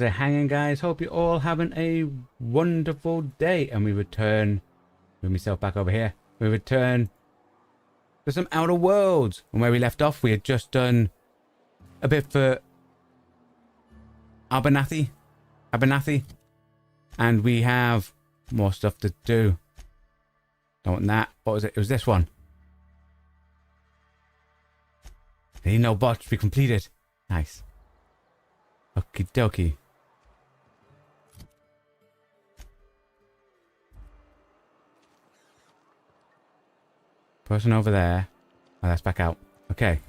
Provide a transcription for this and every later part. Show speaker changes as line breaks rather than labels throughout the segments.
They're hanging, guys. Hope you're all having a wonderful day. And we return. Move myself back over here. We return to some Outer Worlds. And where we left off, we had just done a bit for Abernathy. And we have more stuff to do. Don't want that. What was it? It was this one. Need no botch to be completed. Nice. Okie dokie. Person over there. Oh, that's back out. Okay.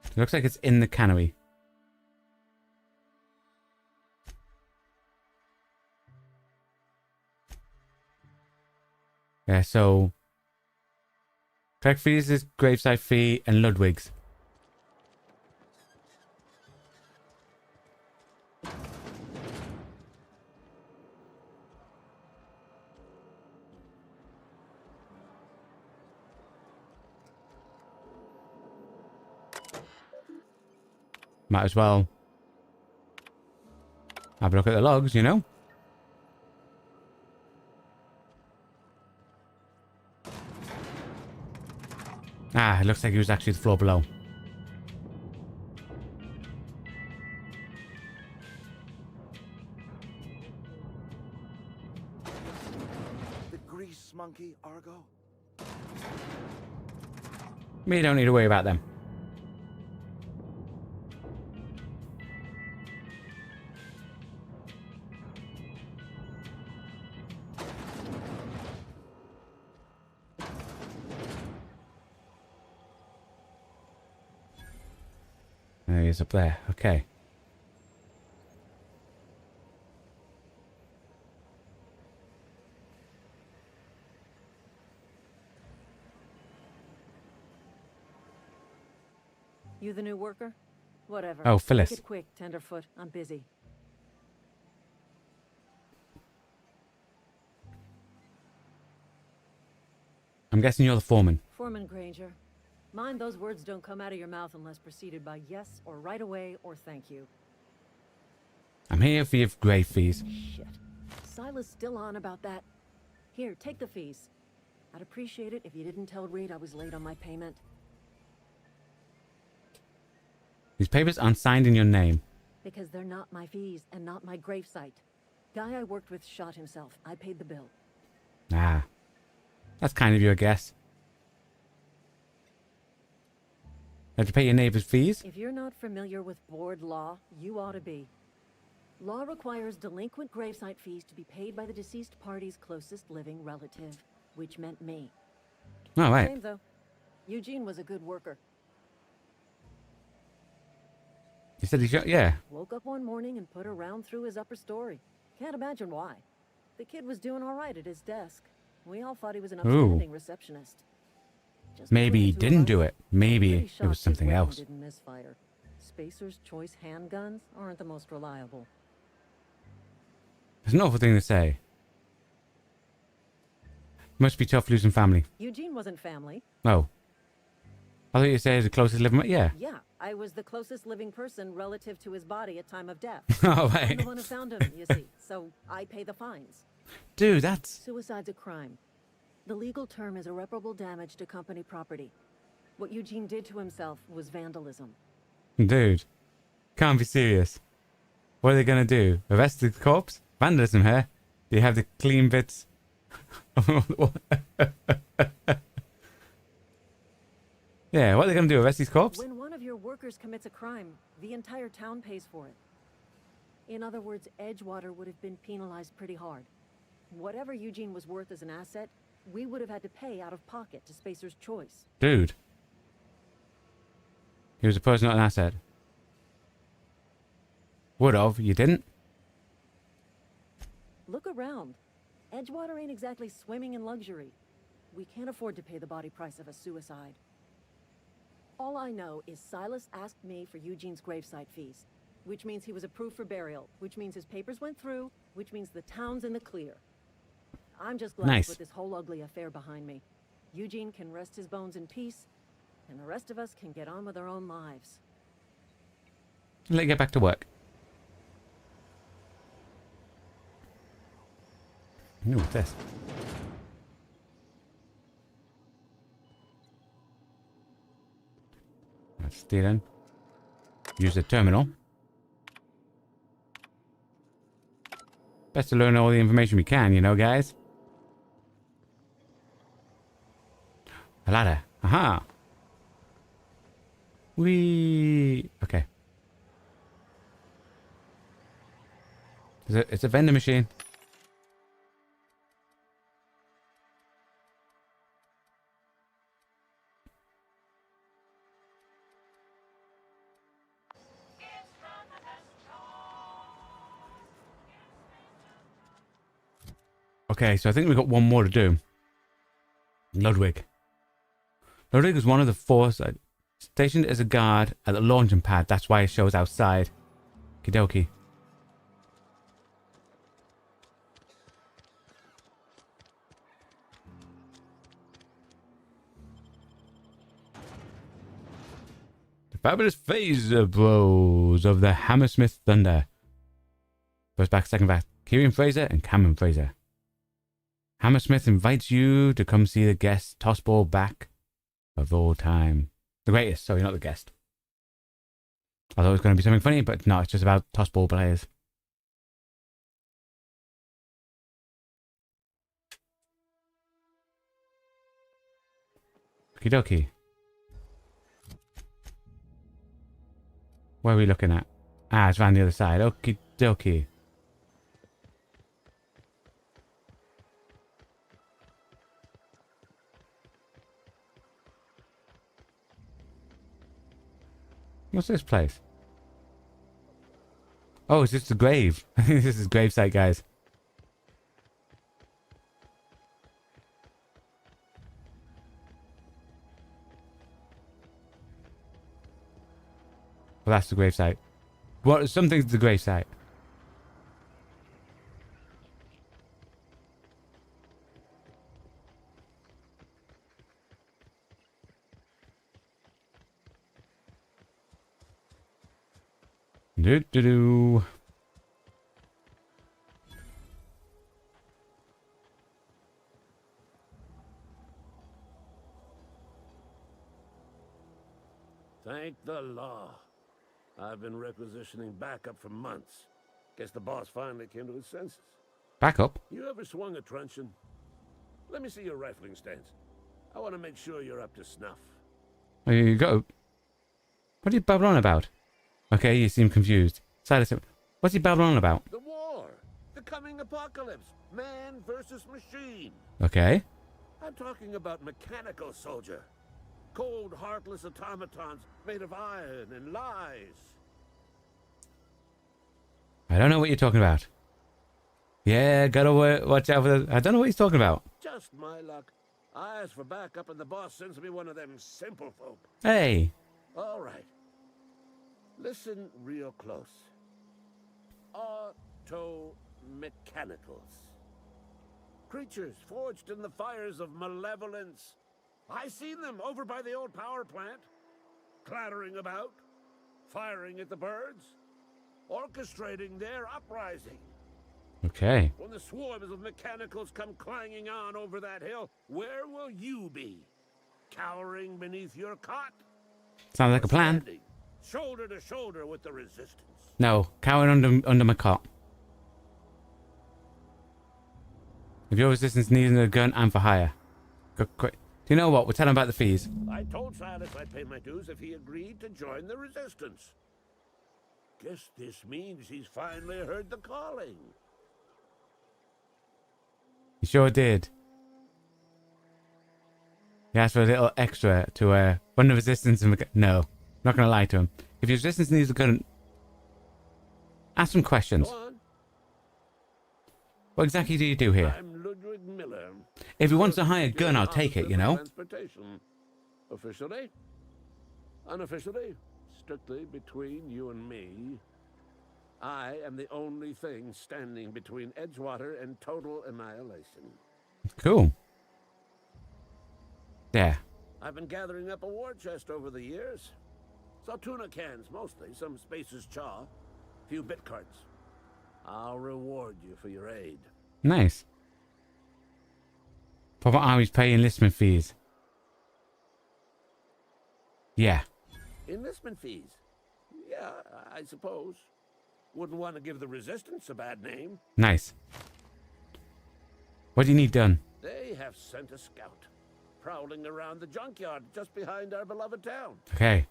It looks like it's in the cannery. Yeah, so correct fees is gravesite fee and Ludwig's. Might as well have a look at the logs, you know? Ah, it looks like he was actually the floor below.
The grease monkey, Argo?
We don't need to worry about them. There he is up there. Okay.
You the new worker? Whatever.
Oh, Phyllis.
Make it quick, Tenderfoot. I'm busy.
I'm guessing you're the foreman.
Foreman Granger. Mind those words don't come out of your mouth unless preceded by yes or right away or thank you.
I'm here for your grave fees.
Shit. Silas still on about that. Here, take the fees. I'd appreciate it if you didn't tell Reed I was late on my payment.
These papers aren't signed in your name.
Because they're not my fees and not my gravesite. Guy I worked with shot himself. I paid the bill.
Ah. That's kind of you, I guess. Have to pay your neighbor's fees?
If you're not familiar with board law, you ought to be. Law requires delinquent gravesite fees to be paid by the deceased party's closest living relative, which meant me.
Oh, right.
Same though. Eugene was a good worker.
You said he shot, yeah.
Woke up one morning and put a round through his upper story. Can't imagine why. The kid was doing all right at his desk. We all thought he was an upstanding receptionist. Just
Maybe he
put into
didn't
life.
do it. Maybe
Pretty
it
shocked
was
his
something
weapon
else.
Didn't misfire. Spacer's choice handguns aren't the most reliable.
It's an awful thing to say. Must be tough losing family.
Eugene wasn't family.
Oh. I thought you said the closest living... Yeah.
Yeah, I was the closest living person relative to his body at time of death.
Oh,
I'm
right.
the one who found him, you see, so I pay the fines.
Dude, that's...
Suicide's a crime. The legal term is irreparable damage to company property. What Eugene did to himself was vandalism.
Dude. Can't be serious. What are they going to do? Arrest the corpse? Vandalism here? Do you have the clean bits? Yeah, what are they going to do? Arrest these corpse?
When one of your workers commits a crime, the entire town pays for it. In other words, Edgewater would have been penalized pretty hard. Whatever Eugene was worth as an asset, we would have had to pay out of pocket to Spacer's choice.
Dude. He was a person, not an asset. Would have. You didn't?
Look around. Edgewater ain't exactly swimming in luxury. We can't afford to pay the body price of a suicide. All I know is Silas asked me for Eugene's gravesite fees, which means he was approved for burial, which means his papers went through, which means the town's in the clear. I'm just glad
Nice.
to put this whole ugly affair behind me. Eugene can rest his bones in peace, and the rest of us can get on with our own lives.
Let's get back to work. Ooh, what's this? Let's steal in. Use the terminal. Best to learn all the information we can, you know, guys. A ladder. Aha. Whee. Okay. It's a vending machine. Okay, so I think we've got one more to do. Ludwig. Ludwig is one of the force stationed as a guard at the launching pad. That's why it shows outside. Kidoki. The fabulous phaser blows of the Hammersmith Thunder. First back, second back. Kieran Fraser and Cameron Fraser. Hammersmith invites you to come see the guest tossball back of all time. The greatest, sorry, not the guest. I thought it was going to be something funny, but no, it's just about tossball players. Okie dokie. Where are we looking at? Ah, it's around the other side. Okie dokie. What's this place? Oh, it's just a grave. I think this is gravesite, guys. Well, that's the gravesite. What? Something's the gravesite. Do.
Thank the law. I've been requisitioning backup for months. Guess the boss finally came to his senses.
Back up.
You ever swung a truncheon? Let me see your rifling stance. I want to make sure you're up to snuff.
There you go. What are you babbling on about? Okay, you seem confused. Silas, what's he babbling on about?
The war. The coming apocalypse. Man versus machine.
Okay.
I'm talking about mechanical soldier. Cold, heartless automatons made of iron and lies.
I don't know what you're talking about. Yeah, gotta watch out for the... I don't know what he's talking about.
Just my luck. I asked for backup and the boss sends me one of them simple folk.
Hey.
All right. Listen real close. Auto-mechanicals. Creatures forged in the fires of malevolence. I seen them over by the old power plant. Clattering about. Firing at the birds. Orchestrating their uprising.
Okay.
When the swarms of mechanicals come clanging on over that hill, where will you be? Cowering beneath your cot?
Sounds like a plan.
Standing, shoulder to shoulder with the resistance.
No, cowering under my cot. If your resistance needs a gun, I'm for hire. Quick. Do you know what? We'll tell him about the fees.
I told Silas I'd pay my dues if he agreed to join the resistance. Guess this means he's finally heard the calling.
You sure did. He asked for a little extra to run the resistance and... No, not going to lie to him. If your resistance needs a gun... Ask some questions.
Go on.
What exactly do you do here?
I'm Ludwig Miller.
If he wants to hire a gun, I'll take it, you know?
Transportation. Officially, unofficially, strictly between you and me, I am the only thing standing between Edgewater and total annihilation.
Cool. There.
I've been gathering up a war chest over the years. So tuna cans mostly, some Spacer's Chaw, a few bit cards. I'll reward you for your aid.
Nice. Proper armies pay enlistment fees. Yeah.
Enlistment fees? Yeah, I suppose. Wouldn't want to give the Resistance a bad name.
Nice. What do you need done?
They have sent a scout, prowling around the junkyard just behind our beloved town.
Okay.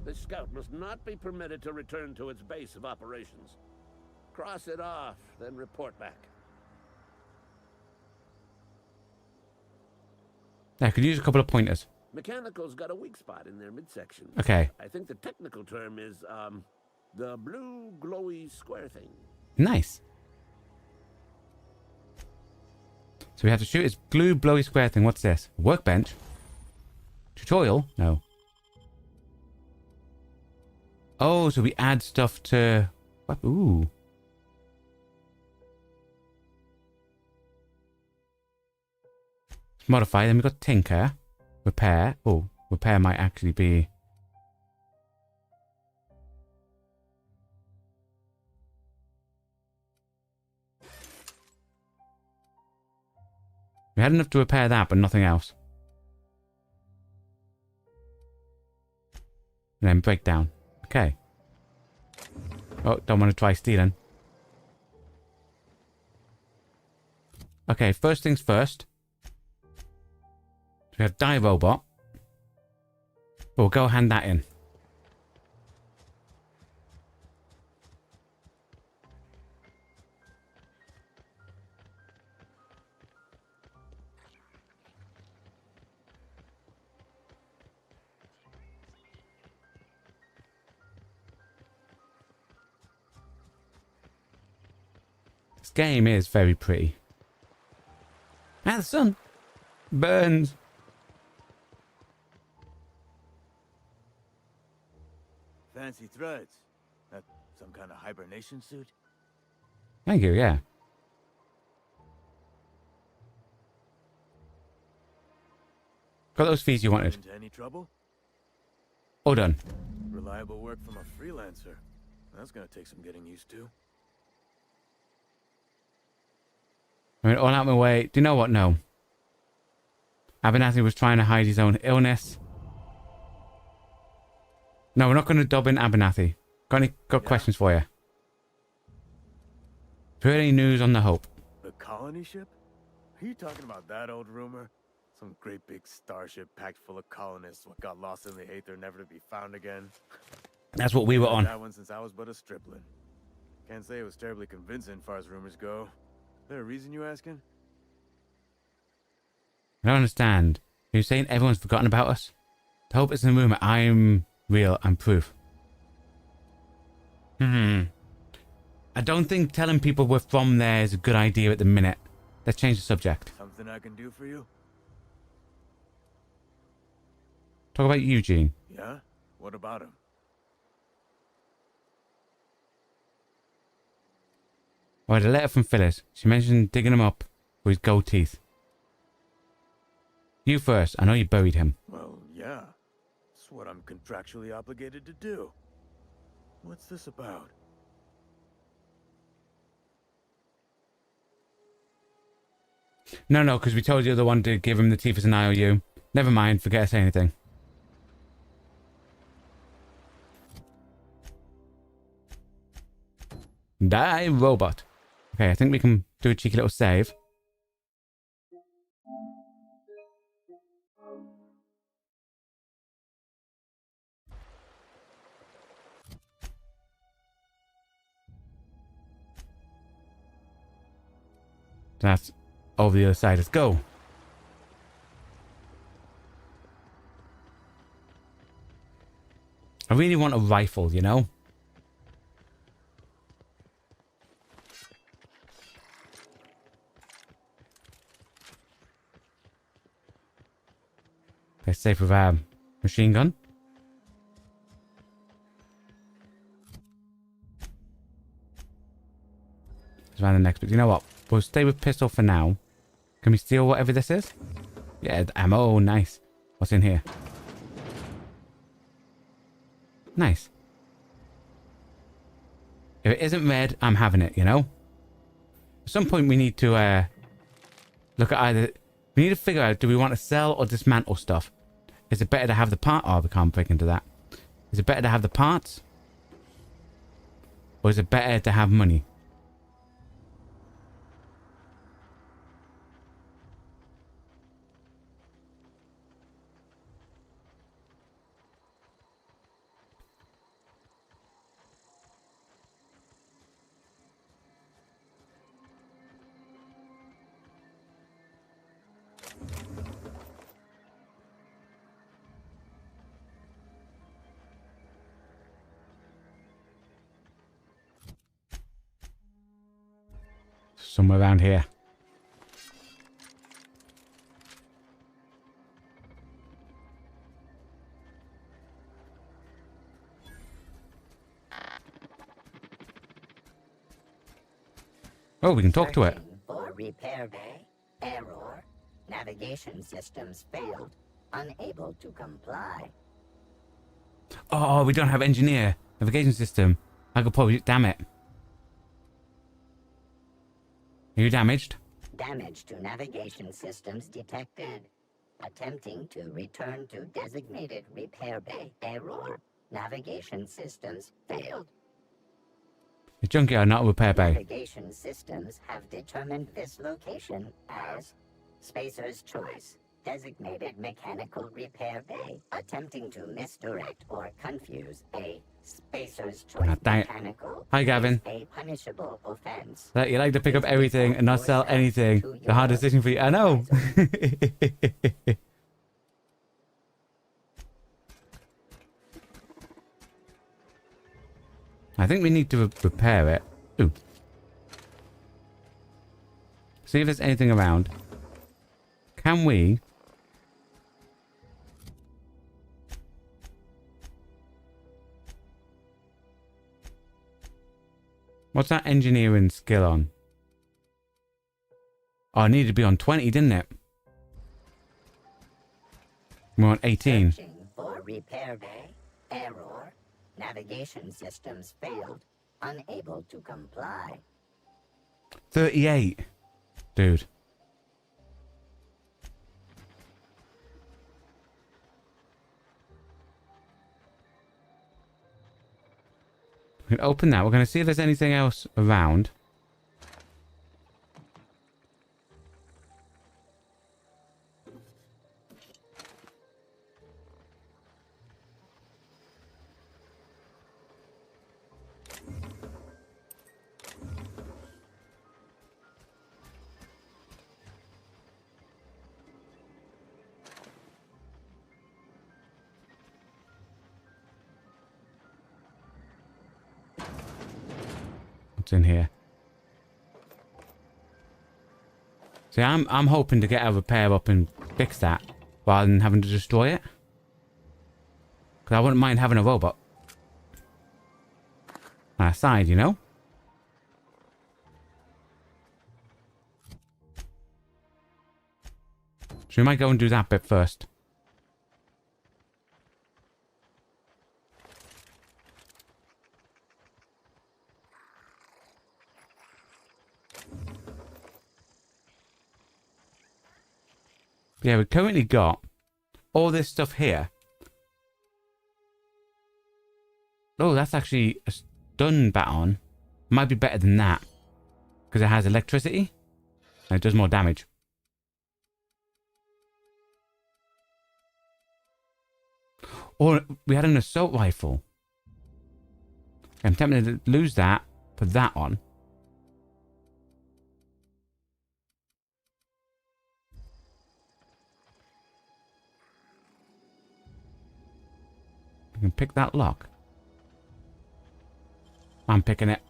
This scout must not be permitted to return to its base of operations. Cross it off, then report back.
I could use a couple of pointers.
Mechanical's got a weak spot in their midsection.
Okay.
I think the technical term is, the blue glowy square thing.
Nice. So we have to shoot his blue blowy square thing. What's this? Workbench? Tutorial? No. Oh, so we add stuff to... What? Ooh. Modify. Then we've got Tinker. Repair. Oh, repair might actually be... We had enough to repair that, but nothing else. And then breakdown. Okay. Oh, don't want to try stealing. Okay, first things first. We have Die Robot. We'll go hand that in. This game is very pretty. Ah, the sun burns.
Fancy threads. That some kind of hibernation suit?
Thank you, yeah. Got those fees you wanted.
Into any trouble?
All done.
Reliable work from a freelancer. That's gonna take some getting used to.
I mean, all out of my way. Do you know what? No. Abernathy was trying to hide his own illness. No, we're not going to dub in Abernathy. Got questions for you. Heard any news on the Hope?
The colony ship? Are you talking about that old rumor? Some great big starship packed full of colonists what got lost in the aether never to be found again.
That's what we were on.
That one since I was but a stripling. Can't say it was terribly convincing far as rumors go. Is there a reason you asking?
I don't understand. Are you saying everyone's forgotten about us? The Hope isn't a rumor. I'm real. I'm proof. I don't think telling people we're from there is a good idea at the minute. Let's change the subject.
Something I can do for you?
Talk about Eugene.
Yeah? What about him?
I had a letter from Phyllis. She mentioned digging him up for his gold teeth. You first. I know you buried him.
Well, yeah. It's what I'm contractually obligated to do. What's this about?
No, because we told you the other one to give him the teeth as an IOU. Never mind. Forget to say anything. Die Robot. Okay, I think we can do a cheeky little save. That's over the other side. Let's go. I really want a rifle, you know? Let's save with our machine gun. Let's find the next bit. You know what? We'll stay with pistol for now. Can we steal whatever this is? Yeah, the ammo. Oh, nice. What's in here? Nice. If it isn't red, I'm having it, you know? At some point we need to look at either... We need to figure out, do we want to sell or dismantle stuff? Is it better to have the part... Oh, we can't break into that. Is it better to have the parts? Or is it better to have money? Somewhere around here. Oh, we can talk to it.
Searching for repair bay. Error. Navigation systems failed. Unable to comply.
Oh, we don't have engineer. Navigation system. I could probably... Damn it. Are you damaged?
Damage to navigation systems detected. Attempting to return to designated repair bay. Error. Navigation systems failed.
The junkyard, not a repair bay.
Navigation systems have determined this location as Spacer's Choice. Designated mechanical repair bay. Attempting to misdirect or confuse a Spacer's Choice
Ah, dang it.
mechanical
Hi, Gavin.
is a punishable offense.
That you like to pick up everything and not sell anything. The hard decision for you. I know. I think we need to repair it. Ooh. See if there's anything around. Can we... What's that engineering skill on? Oh, it needed to be on 20, didn't it? We're on 18.
Searching for repair bay. Error. Navigation systems failed. Unable to comply.
38. Dude. We can open that. We're going to see if there's anything else around. What's in here? See, I'm hoping to get a repair up and fix that rather than having to destroy it. Because I wouldn't mind having a robot on our side, you know? So we might go and do that bit first. Yeah, we've currently got all this stuff here. Oh, that's actually a stun baton. Might be better than that. Because it has electricity. And it does more damage. Or we had an assault rifle. I'm tempted to lose that. Put that on. We can pick that lock. I'm picking it.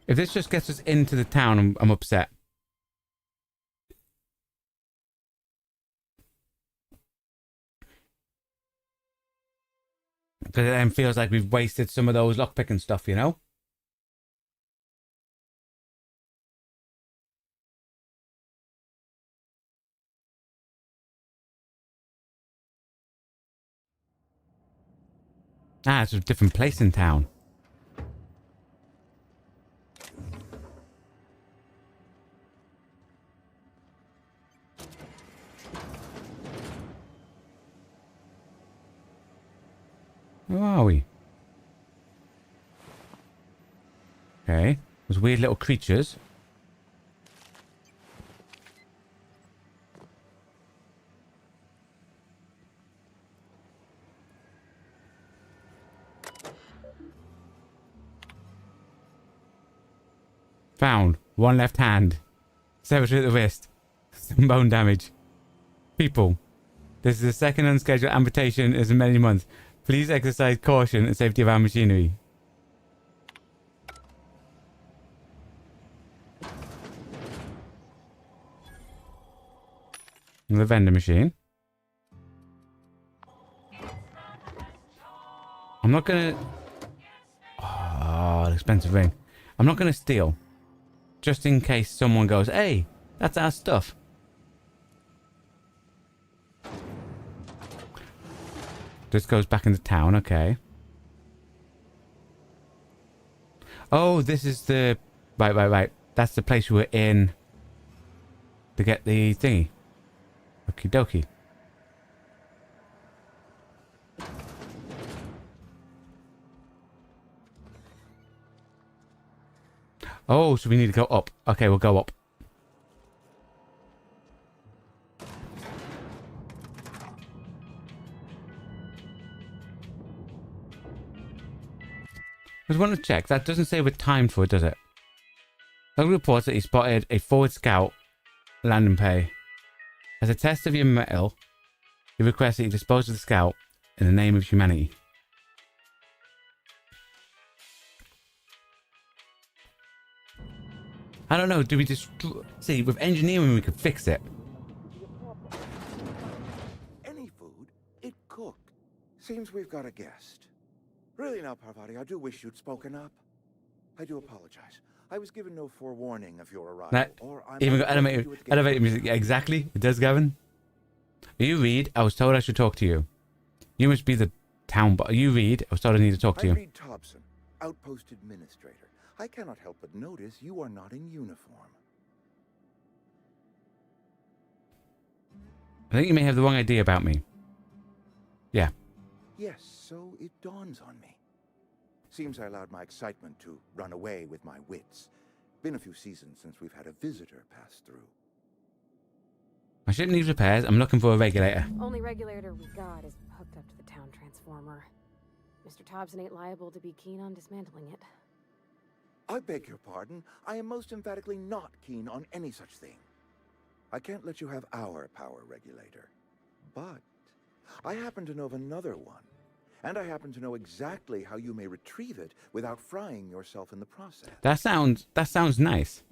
If this just gets us into the town, I'm upset. Because it then feels like we've wasted some of those lockpicking stuff, you know? Ah, it's a different place in town. Where are we? Okay. Those weird little creatures. Found. One left hand. Severed at the wrist. Some bone damage. People. This is the second unscheduled amputation in many months. Please exercise caution and safety of our machinery. The vending machine. I'm not gonna... Oh, expensive ring. I'm not gonna steal. Just in case someone goes, hey, that's our stuff. This goes back into town, okay. Oh, this is the... Right. That's the place we were in to get the thingy. Okie dokie. Oh, so we need to go up. Okay, we'll go up. I just want to check. That doesn't say we're timed for it, does it? Logan reports that he spotted a forward scout landing pay. As a test of your mettle, he requests that you dispose of the scout in the name of humanity. I don't know. Do we just... See, with engineering we could fix it.
Any food, it cooked. Seems we've got a guest. Really now, Parvati, I do wish you'd spoken up. I do apologize. I was given no forewarning of your arrival.
That
or I'm
even got elevated music. Yeah, exactly. It does, Gavin. You read. I was told I should talk to you. You must be the town boss. You read. I was told I need to talk to you.
I read Thompson, Outpost Administrator. I cannot help but notice you are not in uniform.
I think you may have the wrong idea about me. Yeah.
Yes, so it dawns on me. Seems I allowed my excitement to run away with my wits. Been a few seasons since we've had a visitor pass through.
My ship needs repairs. I'm looking for a regulator.
Only regulator we got is hooked up to the town transformer. Mr. Thompson ain't liable to be keen on dismantling it.
I beg your pardon. I am most emphatically not keen on any such thing. I can't let you have our power regulator. But I happen to know of another one. And I happen to know exactly how you may retrieve it without frying yourself in the process.
That sounds nice.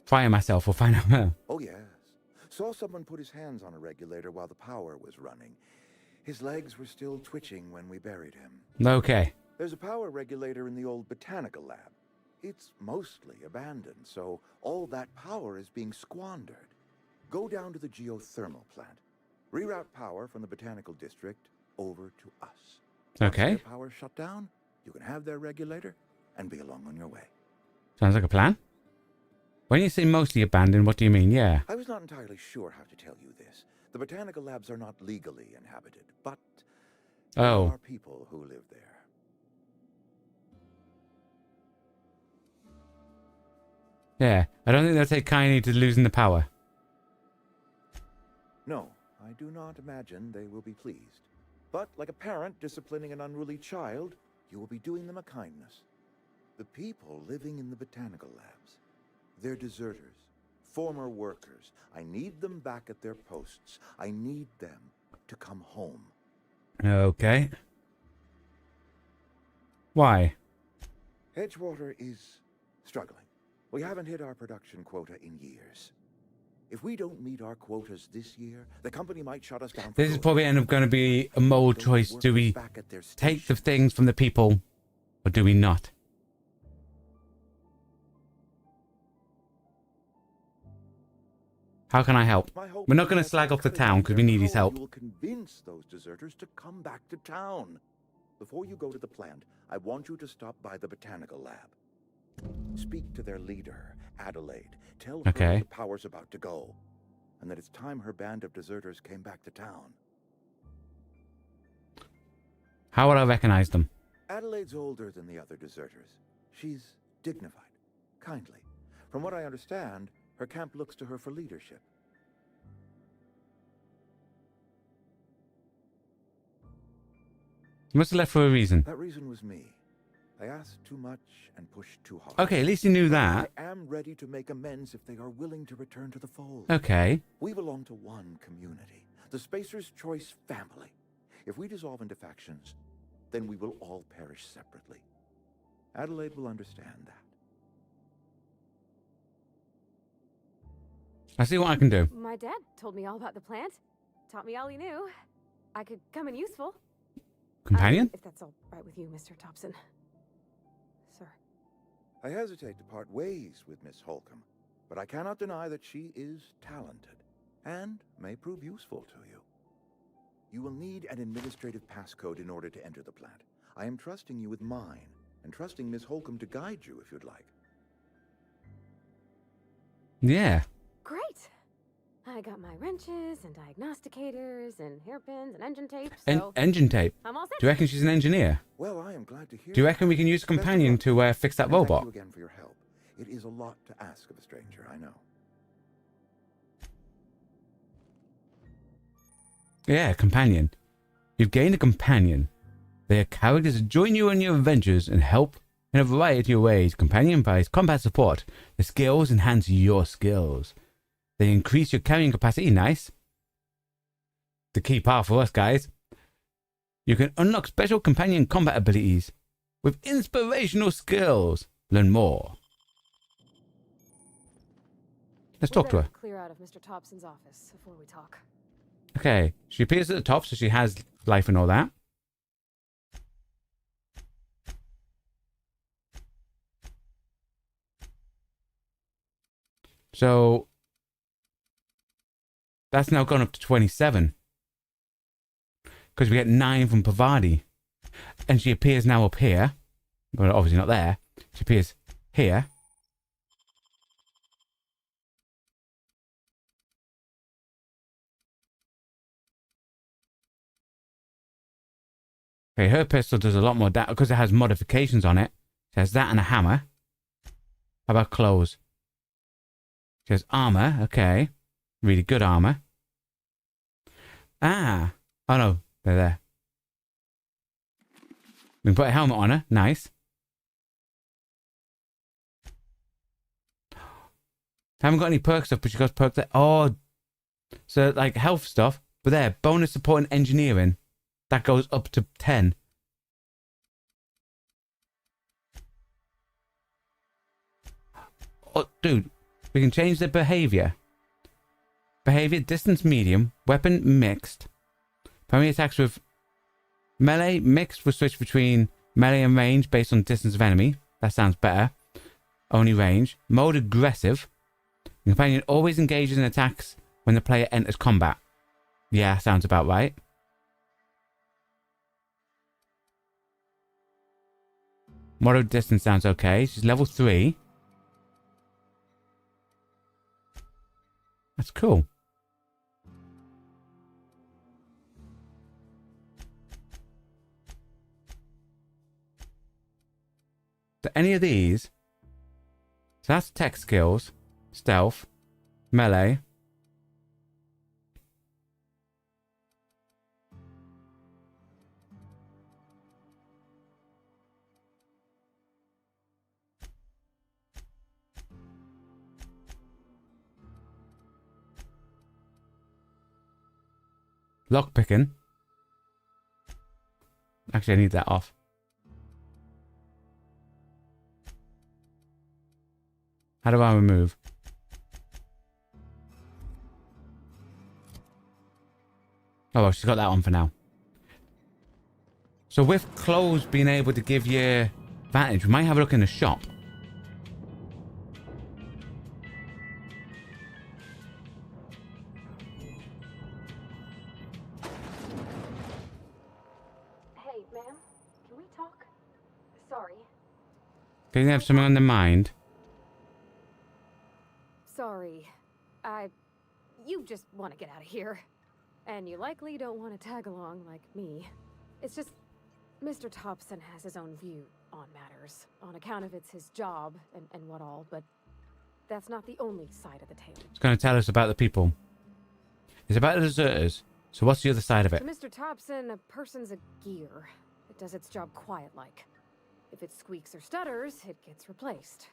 Fire myself or find out.
Oh, yes. Saw someone put his hands on a regulator while the power was running. His legs were still twitching when we buried him.
Okay.
There's a power regulator in the old botanical lab. It's mostly abandoned, so all that power is being squandered. Go down to the geothermal plant. Reroute power from the botanical district over to us.
Okay.
Once their power shut down, you can have their regulator and be along on your way.
Sounds like a plan. When you say mostly abandoned, what do you mean? Yeah.
I was not entirely sure how to tell you this. The botanical labs are not legally inhabited, but there are people who live there.
Yeah. I don't think they'll take kindly to losing the power.
No, I do not imagine they will be pleased. But like a parent disciplining an unruly child, you will be doing them a kindness. The people living in the botanical labs, they're deserters, former workers. I need them back at their posts. I need them to come home.
Okay. Why?
Edgewater is struggling. We haven't hit our production quota in years. If we don't meet our quotas this year, the company might shut us down.
This is probably end up going to be a moral choice. Do we take the things from the people or do we not? How can I help? We're not going to slag off the town because we need his help.
You will convince those deserters to come back to town. Before you go to the plant, I want you to stop by the botanical lab. Speak to their leader, Adelaide. Tell her
Okay.
the power's about to go, and that it's time her band of deserters came back to town.
How would I recognize them?
Adelaide's older than the other deserters. She's dignified, kindly. From what I understand, her camp looks to her for leadership.
You must have left for a reason.
That reason was me. I asked too much and pushed too hard.
Okay, at least you knew that.
I am ready to make amends if they are willing to return to the fold.
Okay.
We belong to one community, the Spacer's Choice family. If we dissolve into factions, then we will all perish separately. Adelaide will understand that.
I see what I can do.
My dad told me all about the plant. Taught me all he knew. I could come in useful.
Companion?
If that's all right with you, Mr. Thompson. Sir.
I hesitate to part ways with Miss Holcomb, but I cannot deny that she is talented and may prove useful to you. You will need an administrative passcode in order to enter the plant. I am trusting you with mine, and trusting Miss Holcomb to guide you if you'd like.
Yeah.
Great. I got my wrenches and diagnosticators and hairpins and engine tape, so
Engine tape.
I'm all set.
Do you reckon she's an engineer?
Well, I am glad to hear.
Do you reckon we can use a companion to fix that
And
robot?
Thank you again for your help. It is a lot to ask of a stranger, I know.
Yeah, companion. You've gained a companion. They are characters that join you in your adventures and help in a variety of ways. Companion provides combat support. The skills enhance your skills. They increase your carrying capacity. Nice. The key part for us, guys. You can unlock special companion combat abilities with inspirational skills. Learn more. Let's talk to her.
Clear out of Mr. Thompson's office before we talk.
Okay, she appears at the top, so she has life and all that. So that's now gone up to 27. Because we get 9 from Pavadi. And she appears now up here. Well, obviously not there. She appears here. Okay, her pistol does a lot more damage because it has modifications on it. It has that and a hammer. How about clothes? She has armor. Okay. Really good armor. Ah. Oh no, they're there. We can put a helmet on her. Nice. Haven't got any perk stuff, but she got perks there. Oh. So, like, health stuff. But there, bonus support and engineering. That goes up to 10. Oh, dude. We can change the behavior. Behavior, distance medium. Weapon mixed. Primary attacks with melee mixed will switch between melee and range based on distance of enemy. That sounds better. Only range. Mode aggressive. The companion always engages in attacks when the player enters combat. Yeah, sounds about right. Moderate distance sounds okay. She's level 3. That's cool. So any of these. So that's tech skills, stealth, melee. Lockpicking. Actually, I need that off. How do I remove? Oh, well, she's got that on for now. So with clothes being able to give you advantage, we might have a look in the shop.
Hey, ma'am.
They have something on their mind.
Sorry. You just want to get out of here. And you likely don't want to tag along like me. It's just, Mr. Thompson has his own view on matters, on account of it's his job and what all, but that's not the only side of the tale.
It's going to tell us about the people. It's about the deserters. So what's the other side of it?
To Mr. Thompson, a person's a gear. It does its job quiet-like. If it squeaks or stutters, it gets replaced.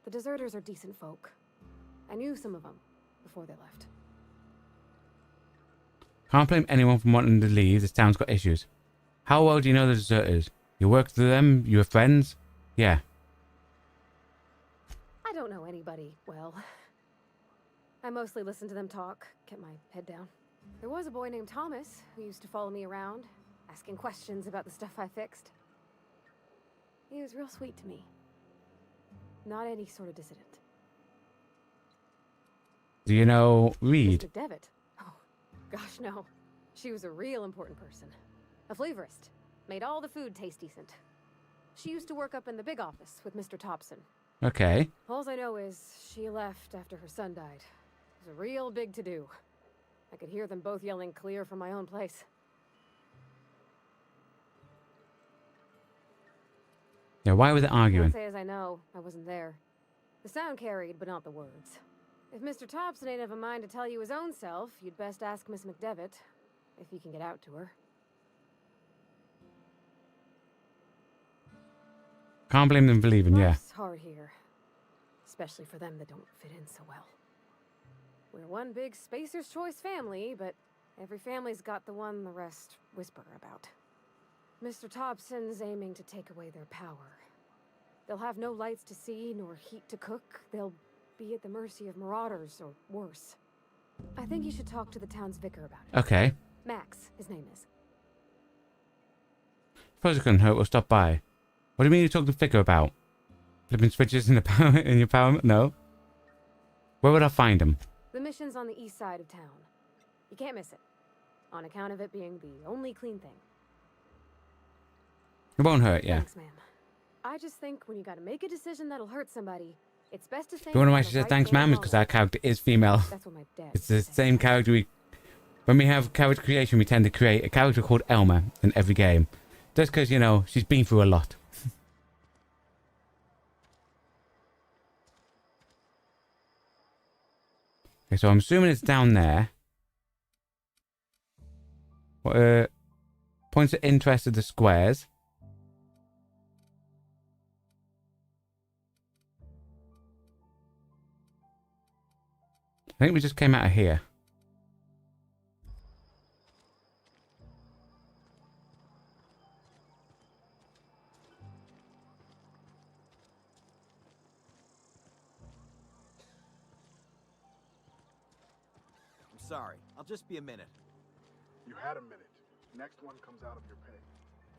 The deserters are decent folk. I knew some of them before they left.
Can't blame anyone from wanting to leave. This town's got issues. How well do you know the deserters? You worked with them? You were friends? Yeah.
I don't know anybody well. I mostly listen to them talk, kept my head down. There was a boy named Thomas who used to follow me around, asking questions about the stuff I fixed. He was real sweet to me. Not any sort of dissident.
Do you know Reed?
Miss McDevitt? Oh, gosh, no. She was a real important person. A flavorist. Made all the food taste decent. She used to work up in the big office with Mr. Thompson.
Okay.
All I know is she left after her son died. It was a real big to-do. I could hear them both yelling clear from my own place.
Yeah, why were they
Can't
arguing?
say as I know. I wasn't there. The sound carried, but not the words. If Mr. Thompson ain't of a mind to tell you his own self, you'd best ask Miss McDevitt, if you can get out to her.
Can't blame them for leaving, yeah.
Life's hard here. Especially for them that don't fit in so well. We're one big Spacer's Choice family, but every family's got the one the rest whisper about. Mr. Thompson's aiming to take away their power. They'll have no lights to see, nor heat to cook. They'll be at the mercy of marauders, or worse. I think you should talk to the town's vicar about it.
Okay.
Max, his name is.
Suppose it couldn't hurt. We'll stop by. What do you mean you talk to the figure about? Flipping switches in the power in your power? No. Where would I find him?
The mission's on the east side of town. You can't miss it. On account of it being the only clean thing.
It won't hurt, yeah.
Thanks, ma'am. I just think when you gotta make a decision that'll hurt somebody, it's best to say.
The one why she said thanks, ma'am, is because our character is female.
That's what my dad
It's the
used to say.
same character we... When we have character creation, we tend to create a character called Elma in every game. Just because, you know, she's been through a lot. Okay, so I'm assuming it's down there. What, points of interest of the squares. I think we just came out of here.
I'm sorry. I'll just be a minute.
You had a minute. Next one comes out of your pay.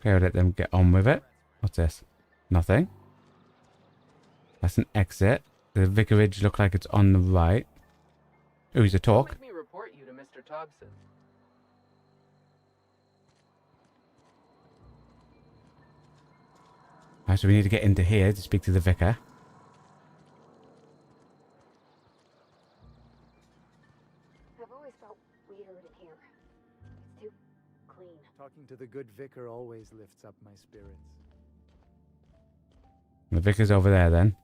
Okay, I'll let them get on with it. What's this? Nothing. That's an exit. The vicarage look like it's on the right. Oh, he's a talk.
Let me report you to Mr. Thompson.
Alright, so we need to get into here to speak to the vicar.
I've always felt weird in here. It's too clean.
Talking to the good vicar always lifts up my spirits.
The vicar's over there then.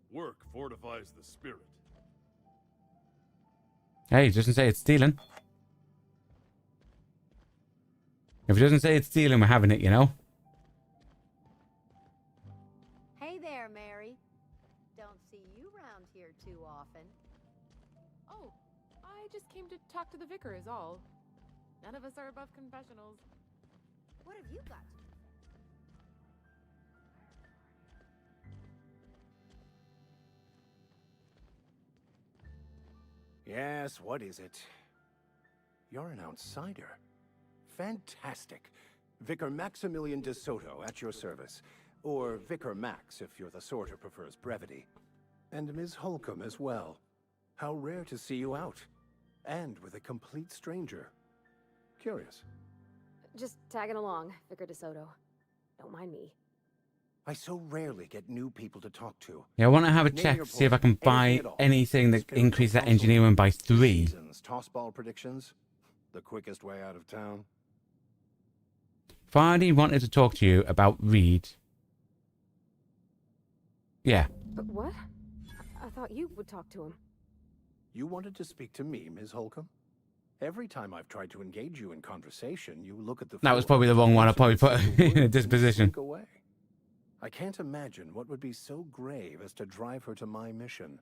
Work fortifies the spirit.
Hey, it doesn't say it's stealing. If it doesn't say it's stealing, we're having it, you know?
Hey there, Mary. Don't see you round here too often.
Oh, I just came to talk to the vicar is all. None of us are above confessionals.
What have you got?
Yes, what is it? You're an outsider. Fantastic. Vicar Maximilian de Soto at your service. Or Vicar Max, if you're the sort who prefers brevity. And Ms. Holcomb as well. How rare to see you out. And with a complete stranger. Curious.
Just tagging along, Vicar DeSoto. Don't mind me.
I so rarely get new people to talk to.
Yeah, I want to have a
Name
check
your
to see if I can
point.
buy
Anything at all.
anything that
Spiritual
increases that
counsel,
engineering by 3.
Seasons, tossball predictions. The quickest way out of town.
Fardy wanted to talk to you about Reed. Yeah.
But what? I thought you would talk to him.
You wanted to speak to me, Ms. Holcomb? Every time I've tried to engage you in conversation, you look at the
That was
floor,
probably the wrong one. I
answer
probably
with
put
single
in a
words,
disposition.
and slink away. I can't imagine what would be so grave as to drive her to my mission.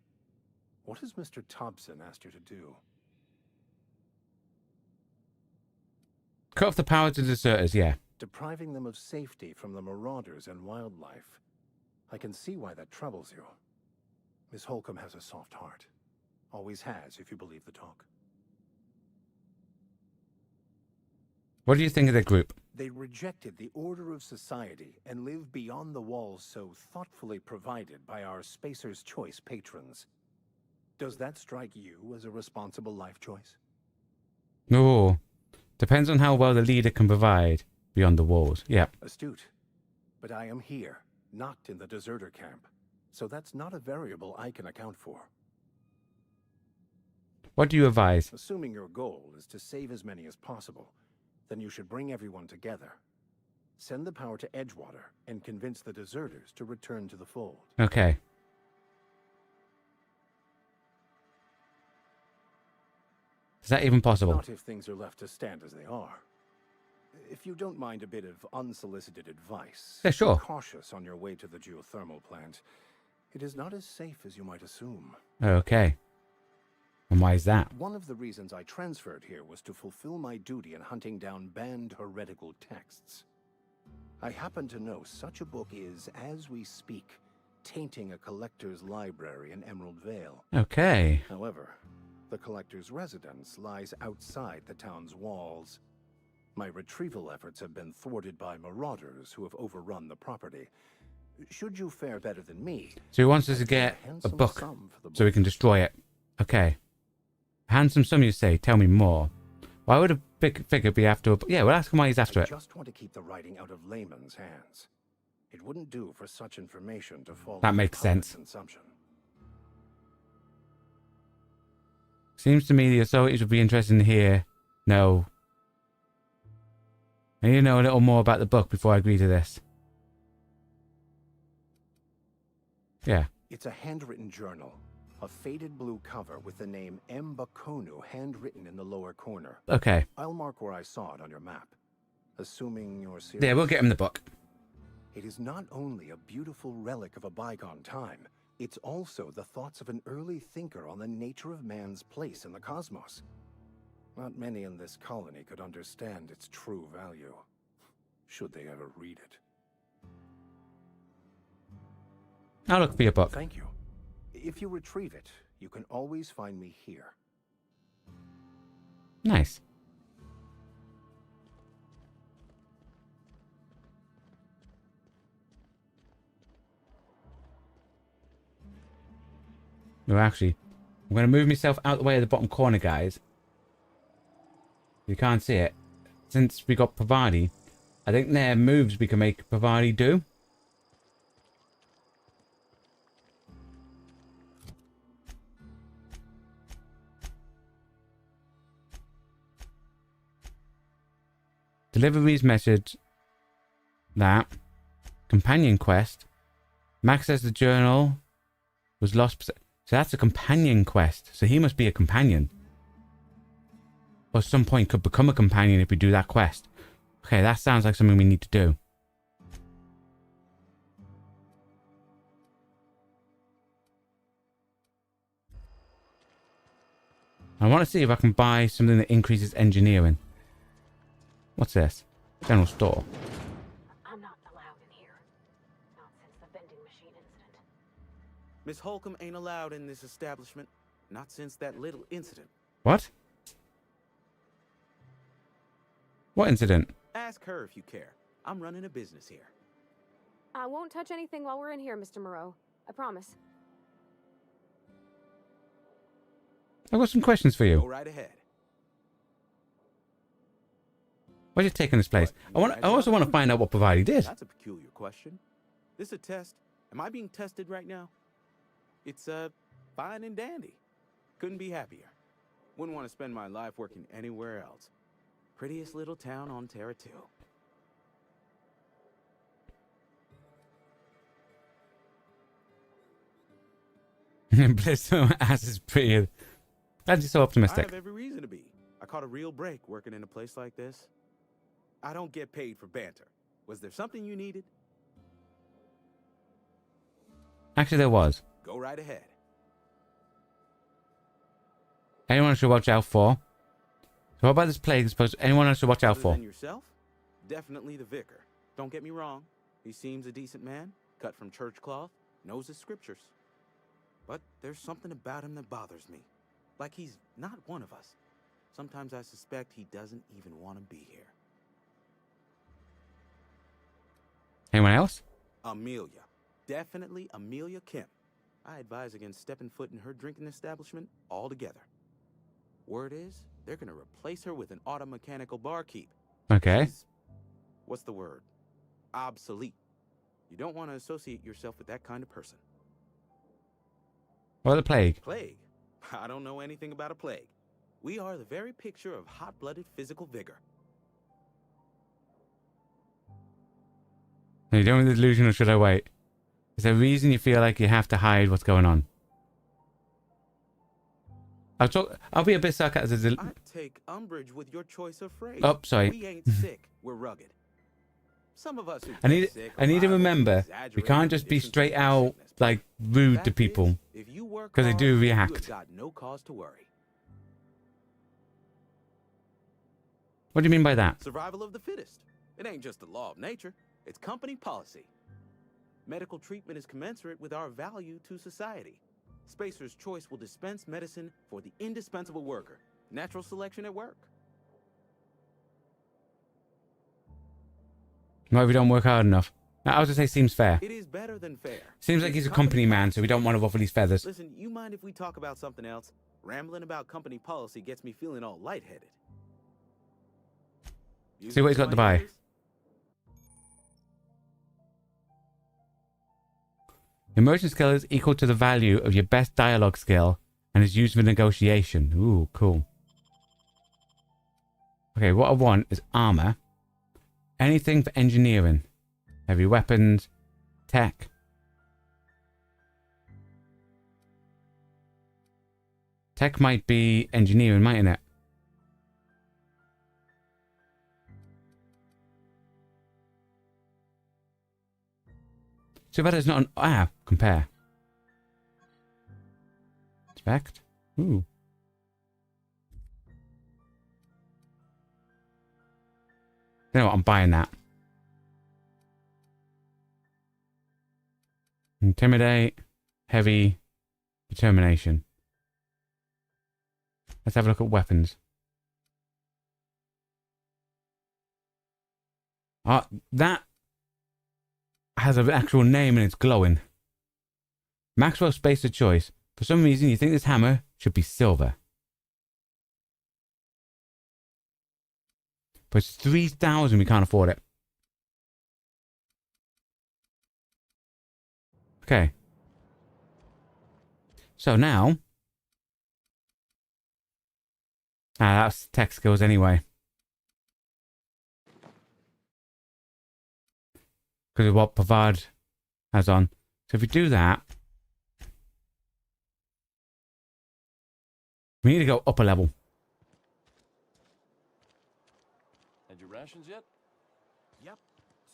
What has Mr. Thompson asked you to do?
Cut off the power to deserters, yeah.
Depriving them of safety from the marauders and wildlife. I can see why that troubles you. Miss Holcomb has a soft heart. Always has, if you believe the talk.
What do you think of the group?
They rejected the order of society and live beyond the walls so thoughtfully provided by our Spacer's Choice patrons. Does that strike you as a responsible life choice?
Oh, depends on how well the leader can provide beyond the walls. Yeah.
Astute. But I am here, not in the deserter camp. So that's not a variable I can account for.
What do you advise?
Assuming your goal is to save as many as possible, then you should bring everyone together. Send the power to Edgewater and convince the deserters to return to the fold.
Okay. Is that even possible?
Not if things are left to stand as they are. If you don't mind a bit of unsolicited advice,
Yeah, sure.
be cautious on your way to the geothermal plant. It is not as safe as you might assume.
Okay. And why is that?
One of the reasons I transferred here was to fulfill my duty in hunting down banned heretical texts. I happen to know such a book is, as we speak, tainting a collector's library in Emerald Vale.
Okay.
However, the collector's residence lies outside the town's walls. My retrieval efforts have been thwarted by marauders who have overrun the property. Should you fare better than me...
So he wants us to get a
handsome
book
sum for the
so we can destroy it. Okay. Handsome sum, you say? Tell me more. Why would a big figure be after a... Yeah, we'll ask him why he's after
I
it.
just want to keep the writing out of layman's hands. It wouldn't do for such information to fall
That
into
makes
public
sense.
consumption.
Seems to me the authorities would be interested in here. No. I need to know a little more about the book before I agree to this. Yeah.
It's a handwritten journal. A faded blue cover with the name Mbakonu handwritten in the lower corner.
Okay.
I'll mark where I saw it on your map. Assuming you're serious.
Yeah, we'll get him the book.
It is not only a beautiful relic of a bygone time, it's also the thoughts of an early thinker on the nature of man's place in the cosmos. Not many in this colony could understand its true value, should they ever read it.
I'll look for your book.
Thank you. If you retrieve it, you can always find me here.
Nice. No, actually, I'm going to move myself out the way of the bottom corner, guys. You can't see it. Since we got Pavadi, I think there are moves we can make Pavadi do. Deliveries message. That. Companion quest. Max says the journal was lost. So that's a companion quest. So he must be a companion. Or at some point could become a companion if we do that quest. Okay, that sounds like something we need to do. I want to see if I can buy something that increases engineering. What's this? General store.
I'm not allowed in here. Not since the vending machine incident.
Miss Holcomb ain't allowed in this establishment. Not since that little incident.
What? What incident?
Ask her if you care. I'm running a business here.
I won't touch anything while we're in here, Mr. Moreau. I promise.
I've got some questions for you.
Go right ahead.
Where's it taking this place? I also want to find out what Pavard did.
That's a peculiar question. This a test? Am I being tested right now? It's fine and dandy. Couldn't be happier. Wouldn't want to spend my life working anywhere else. Prettiest little town on Terra 2.
Bliss ass is pretty. Glad you're so
I
optimistic.
have every reason to be. I caught a real break working in a place like this. I don't get paid for banter. Was there something you needed?
Actually, there was.
Go right ahead.
Anyone I should watch out for? So what about this plague? Suppose anyone I should watch out
Other
for?
than yourself? Definitely the vicar. Don't get me wrong. He seems a decent man, cut from church cloth, knows his scriptures. But there's something about him that bothers me. Like he's not one of us. Sometimes I suspect he doesn't even want to be here.
Anyone else?
Amelia. Definitely Amelia Kim. I advise against stepping foot in her drinking establishment altogether. Word is, they're gonna replace her with an auto-mechanical barkeep.
Okay.
What's the word? Obsolete. You don't want to associate yourself with that kind of person.
What about the plague?
Plague? I don't know anything about a plague. We are the very picture of hot-blooded physical vigor.
Are you doing the delusion or should I wait? Is there a reason you feel like you have to hide what's going on? I'll be a bit sarcastic.
I take umbrage with your choice of phrase.
Oh, sorry.
We ain't sick, we're rugged. Some of us who
I need
get sick
to
are
remember, we
exaggerating
can't just be straight out, like, rude to people.
If you work
Because they
hard,
do
You
react.
have got no cause to worry.
What do you mean by that?
Survival of the fittest. It ain't just the law of nature. It's company policy. Medical treatment is commensurate with our value to society. Spacer's Choice will dispense medicine for the indispensable worker. Natural selection at work.
What if we don't work hard enough? I was going to say seems fair.
It is better than fair.
Seems like he's a company man, so we don't want to ruffle his feathers.
Listen, you mind if we talk about something else? Rambling about company policy gets me feeling all lightheaded.
See what he's got to buy. Emotion skill is equal to the value of your best dialogue skill and is used for negotiation. Ooh, cool. Okay, what I want is armor. Anything for engineering. Heavy weapons. Tech. Tech might be engineering, mightn't it? Too bad it's not an... compare. Inspect. Ooh. You know what? I'm buying that. Intimidate. Heavy. Determination. Let's have a look at weapons. That has an actual name and it's glowing. Maxwell Spacer Choice. For some reason, you think this hammer should be silver. But it's 3,000. We can't afford it. Okay. So now... that's tech skills anyway. Because of what Pavard has on. So if we do that... we need to go up a level.
Had your rations yet?
Yep.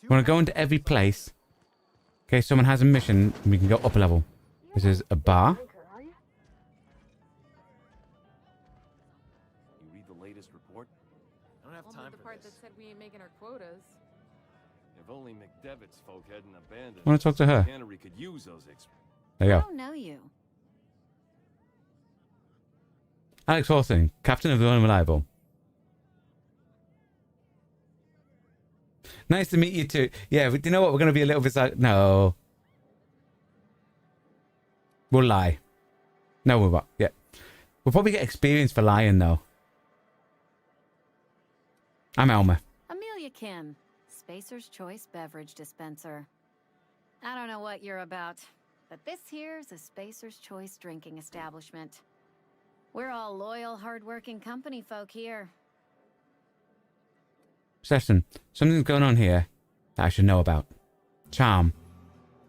We want to go into every place. In case someone has a mission, we can go up a level. This is a bar.
You read the latest report?
I don't have
Only
time
the
for
part
this.
that said we ain't making our quotas.
If only McDevitt's folk hadn't abandoned.
I want to talk to her.
Cannery could use those
There you
I
go.
don't know you.
Alex Hawthorne, Captain of the Unreliable. Nice to meet you too. Yeah, but you know what? We're going to be a little bit like... no. We'll lie. No, we won't. Yeah. We'll probably get experience for lying, though. I'm Elmer.
A
Kim, Spacer's Choice Beverage Dispenser. I don't know what you're about, but this here's a Spacer's Choice drinking establishment. We're all loyal, hard-working company folk here.
Session, something's going on here that I should know about. Charm.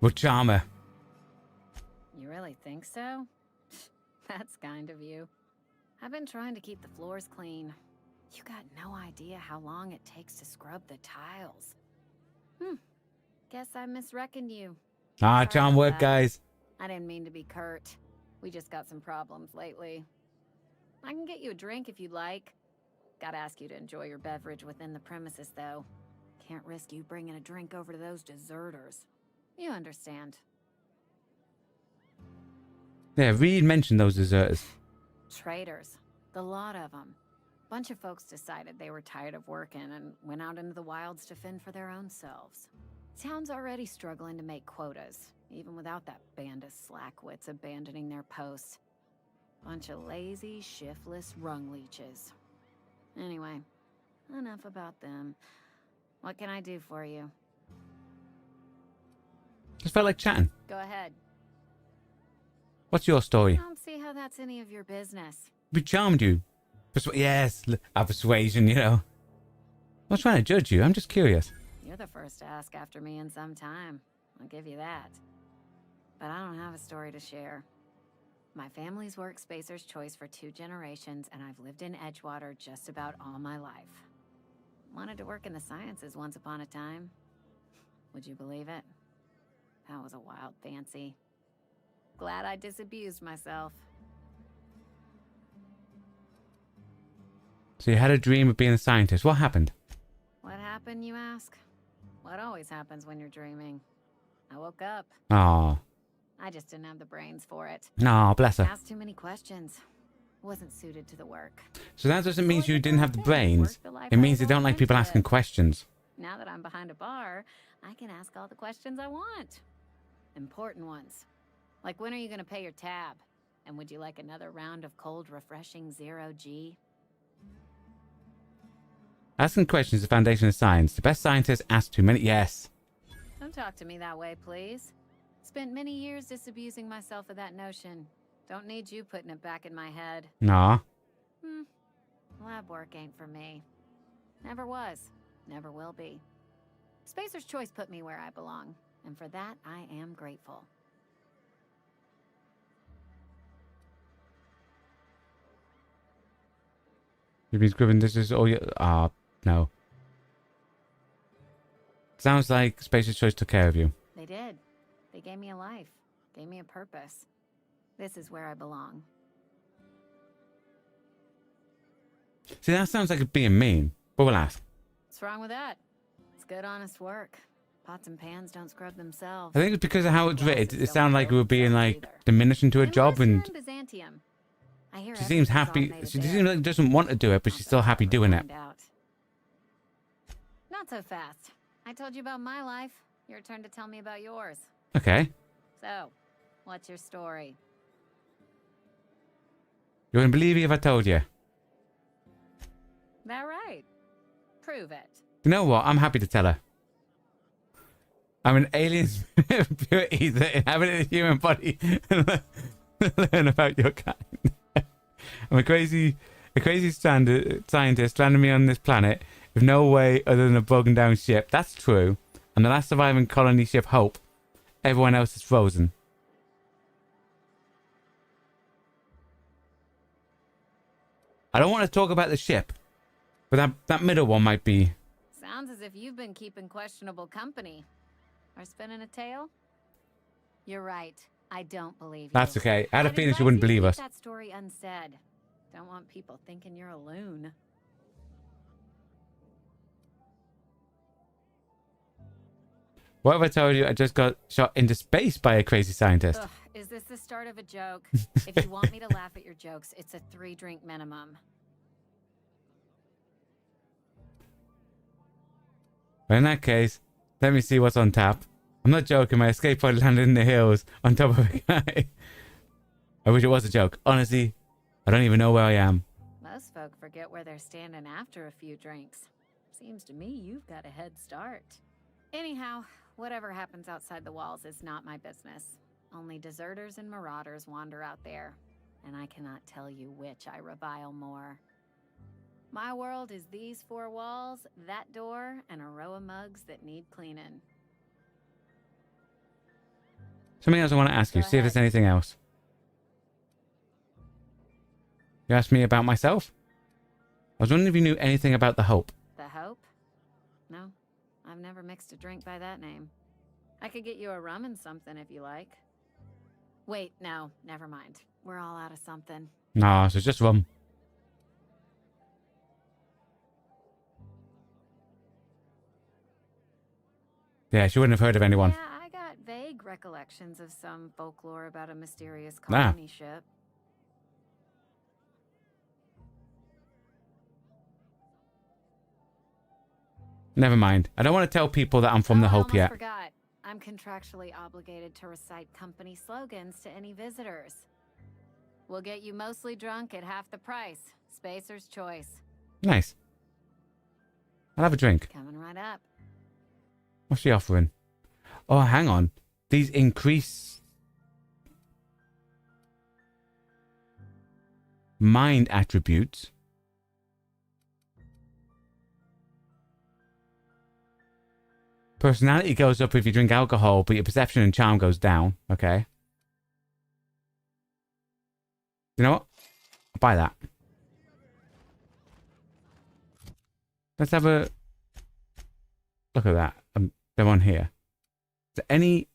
We're Charmer.
You really think so? That's kind of you. I've been trying to keep the floors clean. You got no idea how long it takes to scrub the tiles. Guess I misreckoned you.
Ah,
Sorry
charm
about
work,
that.
guys.
I didn't mean to be curt. We just got some problems lately. I can get you a drink if you'd like. Gotta ask you to enjoy your beverage within the premises, though. Can't risk you bringing a drink over to those deserters. You understand.
Yeah, Reed mentioned those deserters.
Traitors. The lot of them. Bunch of folks decided they were tired of working and went out into the wilds to fend for their own selves. Town's already struggling to make quotas, even without that band of slackwits abandoning their posts. Bunch of lazy, shiftless rung leeches. Anyway, enough about them. What can I do for you?
Just felt like chatting.
Go ahead.
What's your story?
I don't see how that's any of your business.
We charmed you. Yes, our persuasion, you know. I'm not trying to judge you. I'm just curious.
You're the first to ask after me in some time. I'll give you that. But I don't have a story to share. My family's worked Spacer's Choice for 2 generations, and I've lived in Edgewater just about all my life. Wanted to work in the sciences once upon a time. Would you believe it? That was a wild fancy. Glad I disabused myself.
So you had a dream of being a scientist. What happened?
What happened, you ask? What always happens when you're dreaming? I woke up.
Aw.
I just didn't have the brains for it.
Aw, bless her.
Asked too many questions. Wasn't suited to the work.
So that doesn't mean you didn't have the brains. It means they don't like people asking questions.
Now that I'm behind a bar, I can ask all the questions I want. Important ones. Like, when are you going to pay your tab? And would you like another round of cold, refreshing 0G?
Asking questions is the foundation of science. The best scientists ask too many. Yes.
Don't talk to me that way, please. Spent many years disabusing myself of that notion. Don't need you putting it back in my head.
Nah.
Lab work ain't for me. Never was. Never will be. Spacer's Choice put me where I belong, and for that I am grateful.
You've been scribbling this is all your... no. Sounds like Spacer's Choice took care of you.
They did. They gave me a life. Gave me a purpose. This is where I belong.
See, that sounds like it's being mean. But we'll ask.
What's wrong with that? It's good, honest work. Pots and pans don't scrub themselves.
I think it's because of how it's written. It sounded like we were being, like, diminishing to a job, and
Byzantium. I hear
she seems happy. She seems like she doesn't want to do it, but she's still happy doing it.
Not so fast. I told you about my life. Your turn to tell me about yours.
Okay.
So, what's your story?
You wouldn't believe me if I told you.
That right? Prove it.
You know what? I'm happy to tell her. I'm an alien pure ether inhabiting a human body and learn about your kind. I'm a crazy scientist landing me on this planet with no way other than a broken down ship. That's true. I'm the last surviving colony ship Hope. Everyone else is frozen. I don't want to talk about the ship, but that middle one might be...
Sounds as if you've been keeping questionable company. Or spinning a tale? You're right. I don't believe you.
That's okay. I had a
I'd
feeling she
advise
wouldn't
you
believe
keep
us.
that story unsaid. Don't want people thinking you're a loon.
What have I told you? I just got shot into space by a crazy scientist.
Ugh, is this the start of a joke? If you want me to laugh at your jokes, it's a 3-drink minimum.
Well, in that case, let me see what's on tap. I'm not joking. My escape pod landed in the hills on top of a guy. I wish it was a joke. Honestly, I don't even know where I am.
Most folk forget where they're standing after a few drinks. Seems to me you've got a head start. Anyhow, whatever happens outside the walls is not my business. Only deserters and marauders wander out there, and I cannot tell you which I revile more. My world is these four walls, that door, and a row of mugs that need cleaning.
Something else I want to ask you. See if there's anything else. You asked me about myself? I was wondering if you knew anything about the Hope.
The Hope? No, I've never mixed a drink by that name. I could get you a rum and something if you like. Wait, no, never mind. We're all out of something.
Nah, so it's just rum. Yeah, she wouldn't have heard of anyone.
Yeah, I got vague recollections of some folklore about a mysterious colony ship.
Never mind. I don't want to tell people that I'm from the Hope yet.
I forgot. I'm contractually obligated to recite company slogans to any visitors. We'll get you mostly drunk at half the price. Spacer's choice.
Nice. I'll have a drink.
Coming right up.
What's she offering? Oh, hang on. These increase mind attributes. Personality goes up if you drink alcohol, but your perception and charm goes down. Okay. You know what? I'll buy that. Let's have a look at that. They're on here. Is there any...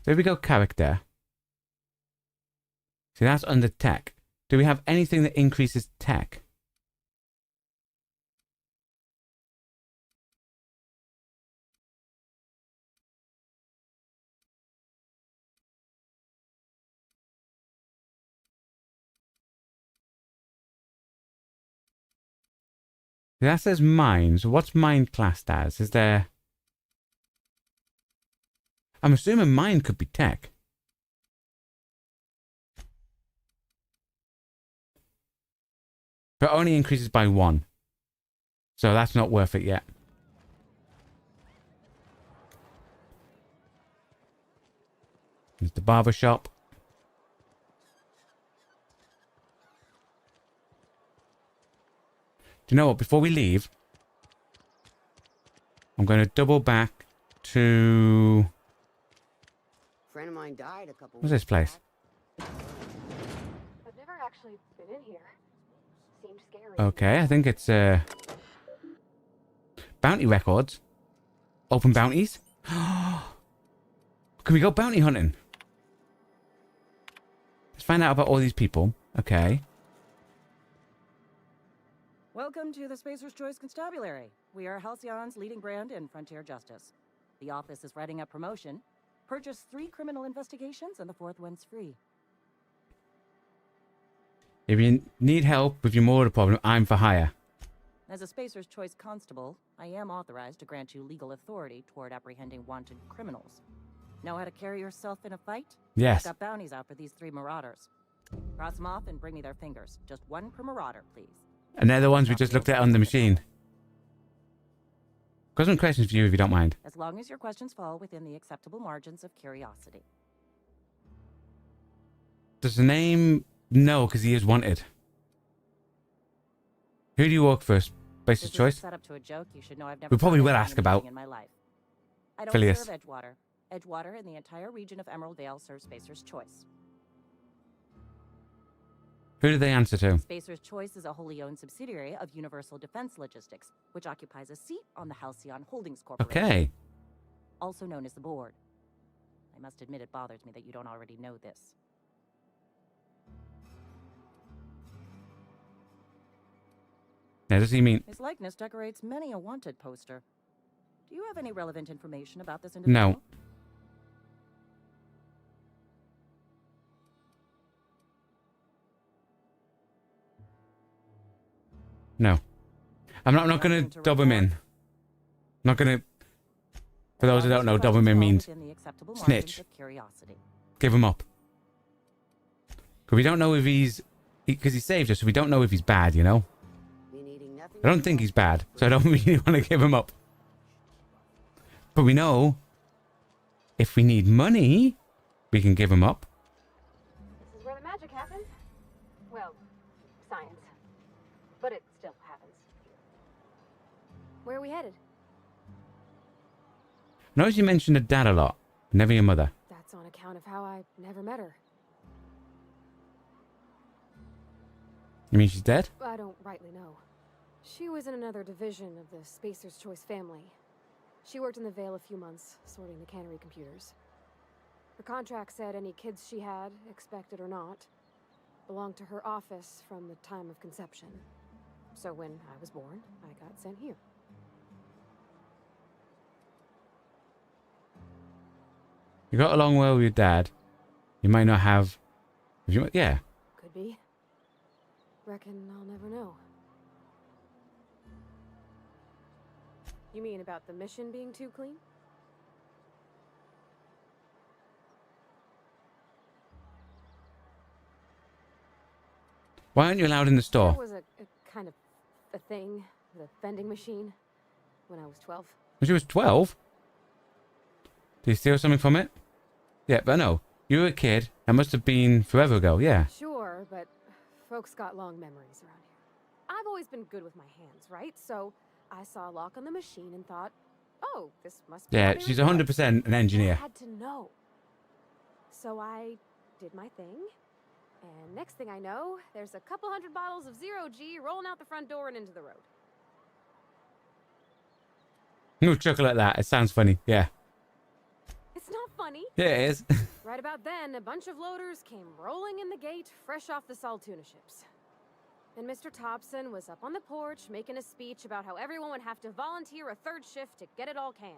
There we go, character. See, that's under tech. Do we have anything that increases tech? That says mind. So what's mind classed as? Is there... I'm assuming mind could be tech. But only increases by 1. So that's not worth it yet. There's the barber shop. Do you know what? Before we leave, I'm going to double back to...
Friend of mine died a couple
What's this place?
I've never actually been in here. Seemed scary.
Okay, I think it's bounty records. Open bounties. Can we go bounty hunting? Let's find out about all these people. Okay.
Welcome to the Spacer's Choice Constabulary. We are Halcyon's leading brand in frontier justice. The office is writing a promotion. Purchase 3 criminal investigations and the 4th one's free.
If you need help with your murder problem, I'm for hire.
As a Spacer's Choice constable, I am authorized to grant you legal authority toward apprehending wanted criminals. Know how to carry yourself in a fight?
Yes.
I've got bounties out for these 3 marauders. Cross them off and bring me their fingers. Just 1 per marauder, please.
And they're the ones we just looked at on the machine. Got some questions for you if you don't mind.
As long as your questions fall within the acceptable margins of curiosity.
Does the name... No, because he is wanted. Who do you work for? Spacer's Choice?
Set up to a joke, you should know I've never
We probably
done
will
anything
ask about
in my life. I don't
Phileas.
serve Edgewater. Edgewater and the entire region of Emerald Vale serves Spacer's Choice.
Who do they answer to?
Spacer's Choice is a wholly owned subsidiary of Universal Defense Logistics, which occupies a seat on the Halcyon Holdings Corporation.
Okay.
Also known as the Board. I must admit it bothers me that you don't already know this.
Now, does he mean...
His likeness decorates many a wanted poster. Do you have any relevant information about this individual?
No. No. I'm not going to dub him in. I'm not going to... For those who don't know, dub him in means snitch. Give him up. Because we don't know if he's... Because he saved us, so we don't know if he's bad, you know?
Me needing
I don't think he's bad, so I don't really want to give him up. But we know if we need money, we can give him up.
This is where the magic happens. Well, science. But it still happens. Where are we headed?
Notice you mentioned a dad a lot, never your mother.
That's on account of how I never met her.
You mean she's dead?
I don't rightly know. She was in another division of the Spacer's Choice family. She worked in the Vale a few months, sorting the cannery computers. Her contract said any kids she had, expected or not, belonged to her office from the time of conception. So when I was born, I got sent here.
You got along well with your dad. You might not have... yeah.
Could be. Reckon I'll never know. You mean about the mission being too clean?
Why aren't you allowed in the store?
There was a kind of a thing, the vending machine, when I was 12.
When she was 12? Did you steal something from it? Yeah, but no. You were a kid. That must have been forever ago, yeah.
Sure, but folks got long memories around here. I've always been good with my hands, right? So I saw a lock on the machine and thought, oh, this must be...
Yeah, she's 100% an engineer.
I had to know. So I did my thing. And next thing I know, there's a couple hundred bottles of 0G rolling out the front door and into the road.
No chuckle at that. It sounds funny. Yeah.
It's not funny.
Yeah, it is.
Right about then, a bunch of loaders came rolling in the gate, fresh off the Saltuna ships. And Mr. Thompson was up on the porch making a speech about how everyone would have to volunteer a third shift to get it all canned.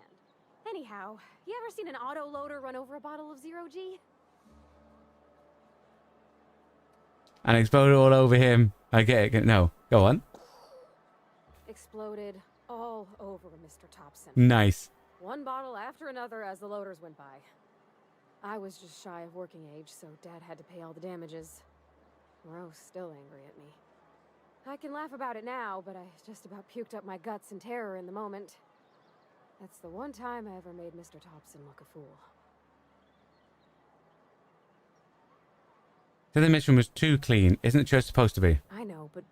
Anyhow, you ever seen an auto loader run over a bottle of 0G?
And exploded all over him. I get it. No. Go on.
Exploded all over Mr. Thompson.
Nice.
One bottle after another as the loaders went by. I was just shy of working age, so Dad had to pay all the damages. Rose still angry at me. I can laugh about it now, but I just about puked up my guts in terror in the moment. That's the one time I ever made Mr. Thompson look a fool.
So the mission was too clean. Isn't it just supposed to be?
I know, but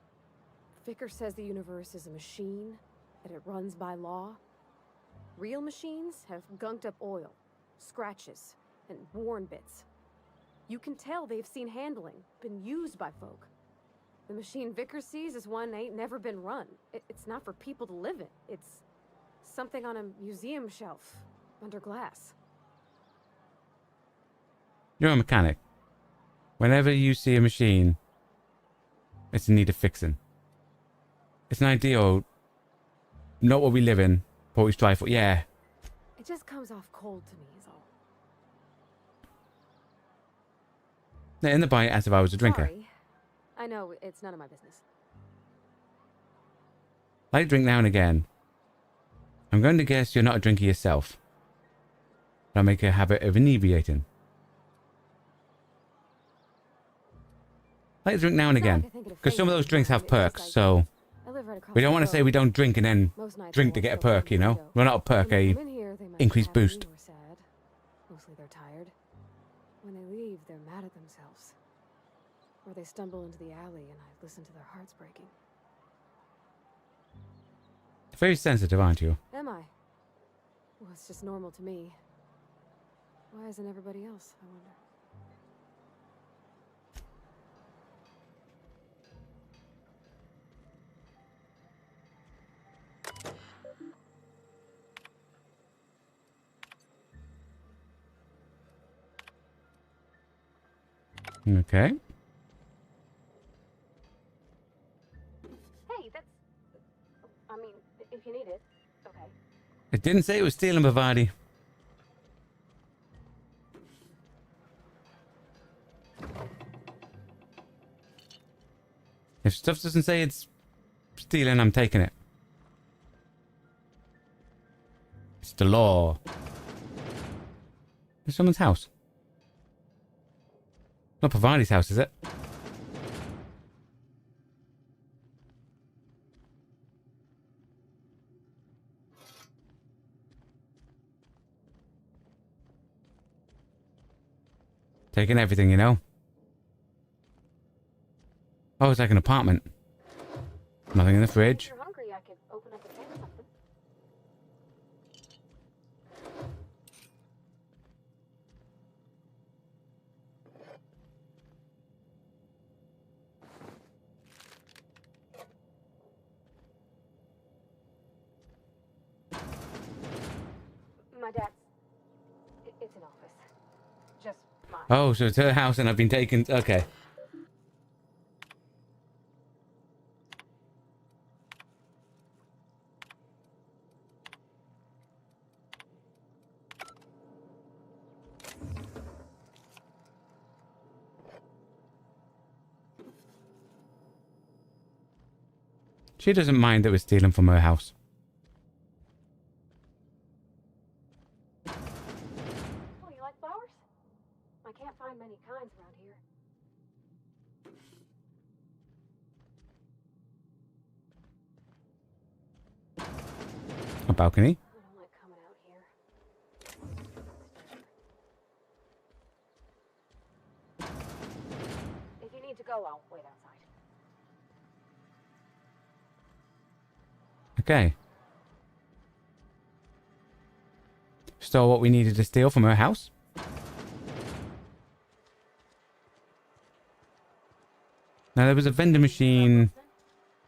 Vicker says the universe is a machine, that it runs by law. Real machines have gunked up oil, scratches, and worn bits. You can tell they've seen handling, been used by folk. The machine Vicker sees is one ain't never been run. It's not for people to live in. It's something on a museum shelf, under glass.
You're a mechanic. Whenever you see a machine, it's in need of fixing. It's an ideal, not what we live in, but what we strive for. Yeah.
It just comes off cold to me is all.
They're in the bite as if I was a drinker.
Sorry. I know, it's none of my business.
Like drink now and again. I'm going to guess you're not a drinker yourself. I'll make a habit of inebriating. Like drink now and again. Because some of those drinks have perks, so... We don't want to say we don't drink and then drink to get a perk, you know? We're not a perk, a increased boost.
Mostly they're tired. When they leave, they're mad at themselves. Or they stumble into the alley and I listen to their hearts breaking.
Very sensitive, aren't you?
Am I? Well, it's just normal to me. Why isn't everybody else, I wonder?
Okay.
Hey, that's... I mean, if you need it, okay.
It didn't say it was stealing, Bavadi. If stuff doesn't say it's stealing, I'm taking it. It's the law. There's someone's house. Not Pavadi's house, is it? Taking everything, you know. Oh, it's like an apartment. Nothing in the fridge.
If you're hungry, I could open up a can of something. My dad's. It's an office. Just mine.
Oh, so it's her house and I've been taken. Okay. She doesn't mind that we're stealing from her house.
Oh, you like flowers? I can't find many kinds around here.
A balcony.
I don't like coming out here. If you need to go, I'll wait outside.
Okay. Stole what we needed to steal from her house. Now there was a vending machine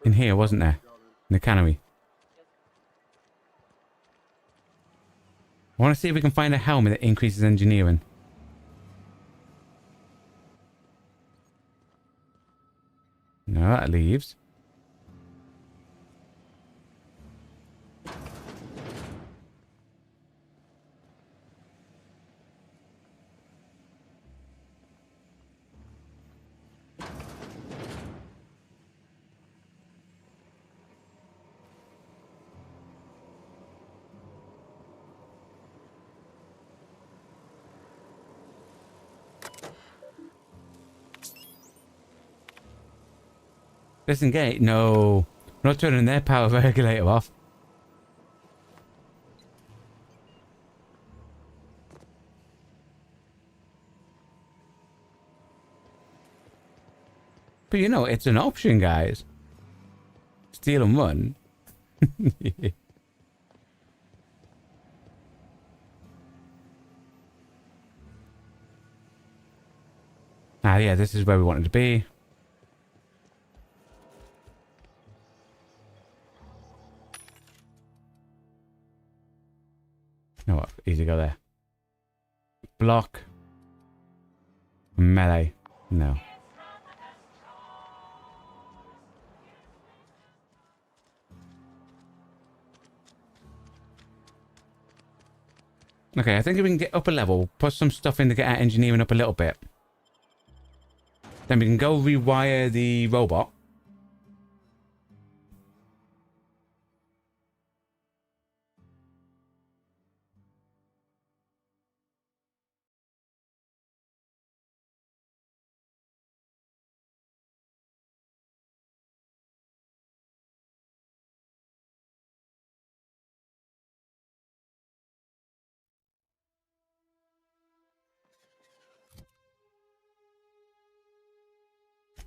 in here, wasn't there? In the cannery. I want to see if we can find a helmet that increases engineering. No, that leaves. Disengage? No. We're not turning their power regulator off. But you know, it's an option, guys. Steal and run. Ah, yeah, this is where we wanted to be. No, what? Easy, go there. Block. Melee. No. Okay, I think if we can get up a level, put some stuff in to get our engineering up a little bit. Then we can go rewire the robot.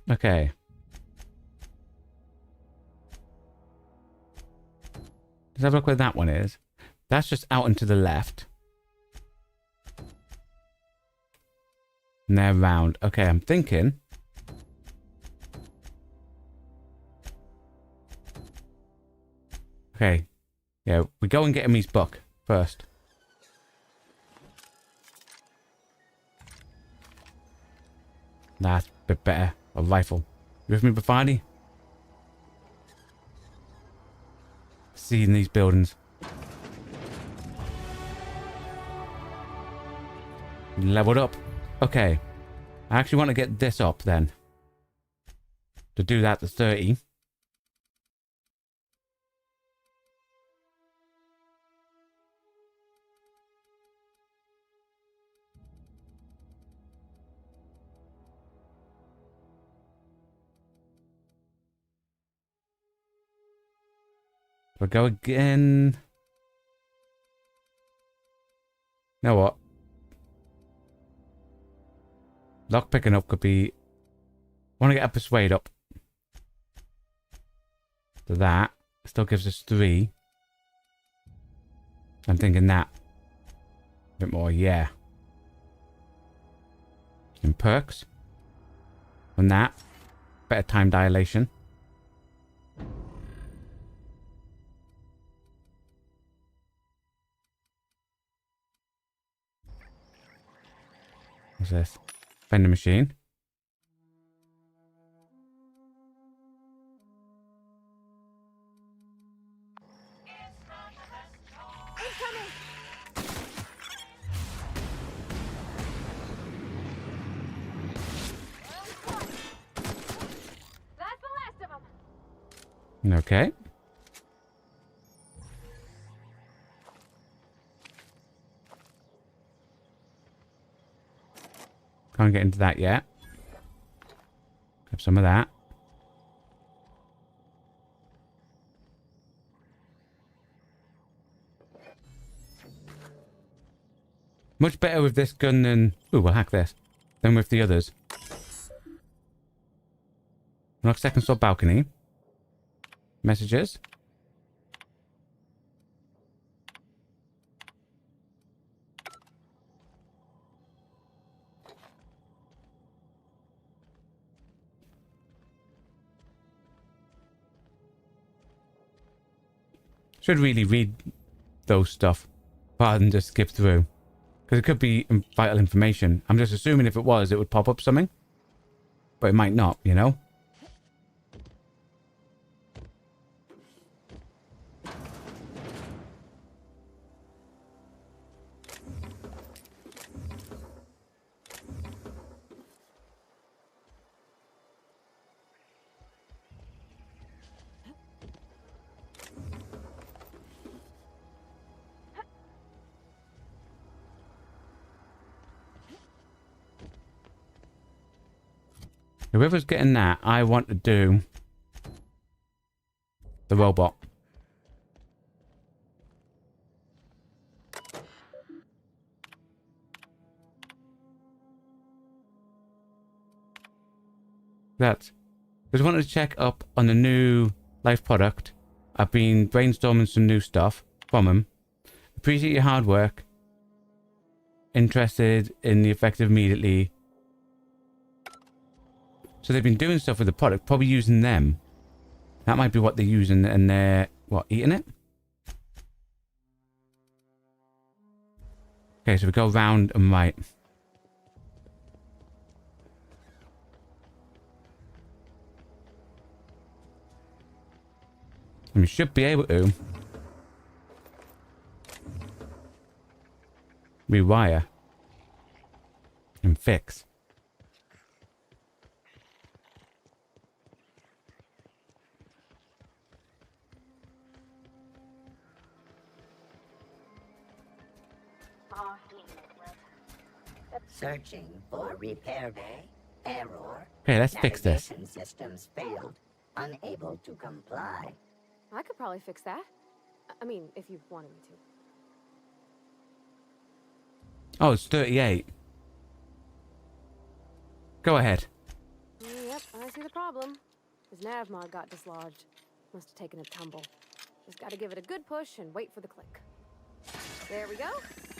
Okay. Let's have a look where that one is. That's just out and to the left. And they're round. Okay, I'm thinking. Okay. Yeah, we go and get him his book first. That's a bit better. A rifle. You with me, Bafani? Seeing these buildings. Leveled up. Okay. I actually want to get this up then. To do that to 30. We'll go again. You know what? Lock picking up could be... I want to get a persuade up. So that still gives us 3. I'm thinking that. A bit more, yeah. And perks. And that. Better time dilation. What's this? Vending machine.
That's the last of them.
Okay. Can't get into that yet. Have some of that. Much better with this gun than... Ooh, we'll hack this. Than with the others. Unlock second floor balcony. Messages. Should really read those stuff rather than just skip through. Because it could be vital information. I'm just assuming if it was, it would pop up something. But it might not, you know? Whoever's getting that, I want to do the robot. That. Just wanted to check up on the new life product. I've been brainstorming some new stuff from him. Appreciate your hard work. Interested in the effective immediately. So they've been doing stuff with the product, probably using them. That might be what they're using and they're, what, eating it? Okay, so we go round and right. And we should be able to rewire and fix.
Searching for repair bay. Error.
Okay, let's fix this.
Navigation systems failed. Unable to comply.
I could probably fix that. I mean, if you wanted me to.
Oh, it's 38. Go ahead.
Yep, I see the problem. His nav mod got dislodged. Must have taken a tumble. Just gotta give it a good push and wait for the click. There we go.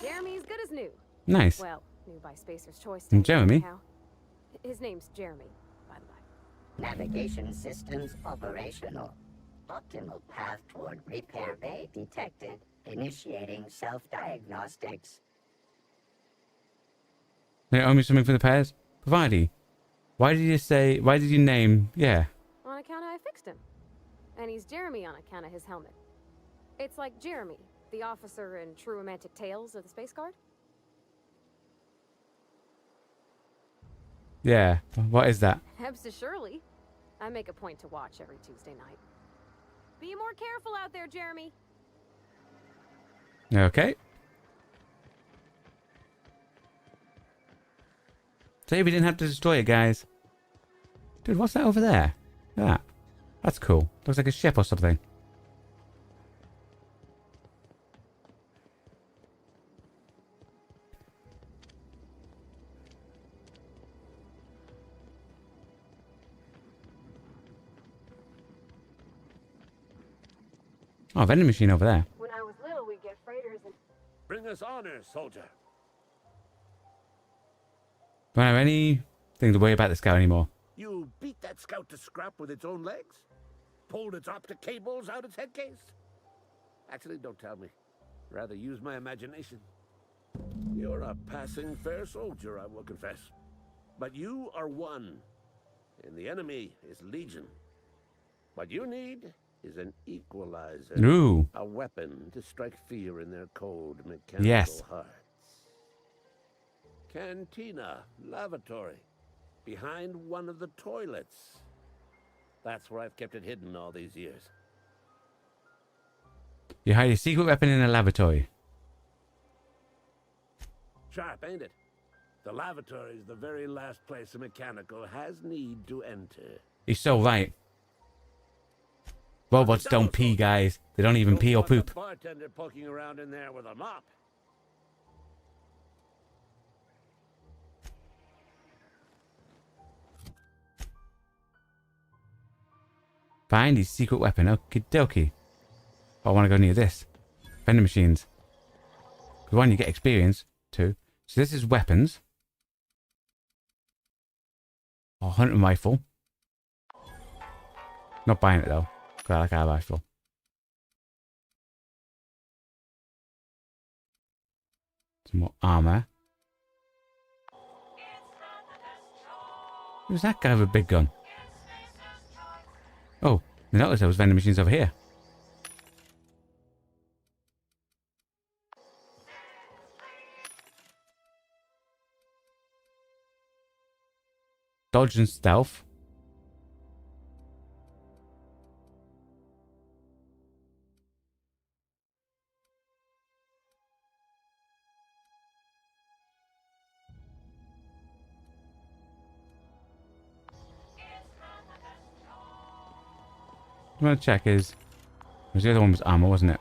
Jeremy's good as new.
Nice.
Well, new by Spacer's choice.
And Jeremy?
Anyhow. His name's Jeremy, by the way.
Navigation systems operational. Optimal path toward repair bay detected. Initiating self-diagnostics.
They owe me something for the pairs? Providey. Why did you name, yeah.
On account of I fixed him. And he's Jeremy on account of his helmet. It's like Jeremy, the officer in True Romantic Tales of the Space Guard.
Yeah, what is that?
Hebs Shirley. I make a point to watch every Tuesday night. Be more careful out there, Jeremy.
Okay. So we didn't have to destroy it, guys. Dude, what's that over there? That. That's cool. Looks like a ship or something. Oh, vending machine over there.
When I was little, we'd get freighters and...
Bring us honor, soldier.
Don't have anything to worry about the scout anymore.
You beat that scout to scrap with its own legs? Pulled its optic cables out its head case? Actually, don't tell me. Rather use my imagination. You're a passing fair soldier, I will confess. But you are one, and the enemy is legion. What you need is an equalizer.
Ooh.
A weapon to strike fear in their cold mechanical
Yes.
hearts. Cantina, lavatory, behind one of the toilets. That's where I've kept it hidden all these years.
You hide a secret weapon in a lavatory.
Sharp, ain't it? The lavatory is the very last place a mechanical has need to enter.
He's so right. Robots don't pee, guys. They don't even pee or
Want the
poop.
bartender poking around in there with a mop.
Find his secret weapon. Okie dokie. I want to go near this. Vending machines. Because one, you get experience. Two. So this is weapons. Oh, hunting rifle. Not buying it though. Because I like our rifle. Some more armor. Who's that guy with a big gun? Oh, I noticed there was vending machines over here. Dodge and stealth. What I'm going to check is... The other one was armor, wasn't it?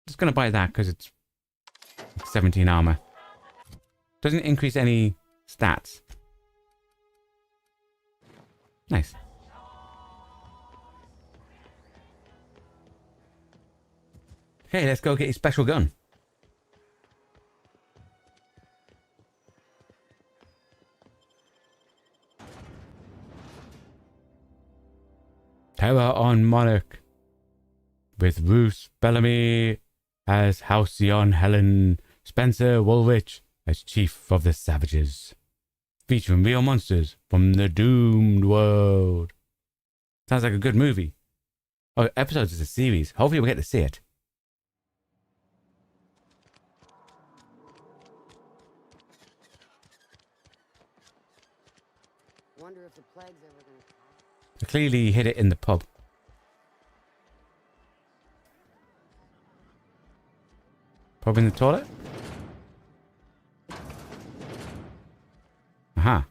Just going to buy that because it's 17 armor. Doesn't increase any stats. Nice. Okay, let's go get his special gun. Terror on Monarch. With Bruce Bellamy as Halcyon Helen, Spencer Woolrich as Chief of the Savages. Featuring real monsters from the doomed world. Sounds like a good movie. Oh, episodes is a series. Hopefully we'll get to see it.
Wonder if the plague's ever gonna...
I clearly hit it in the pub. Pub in the toilet? Aha.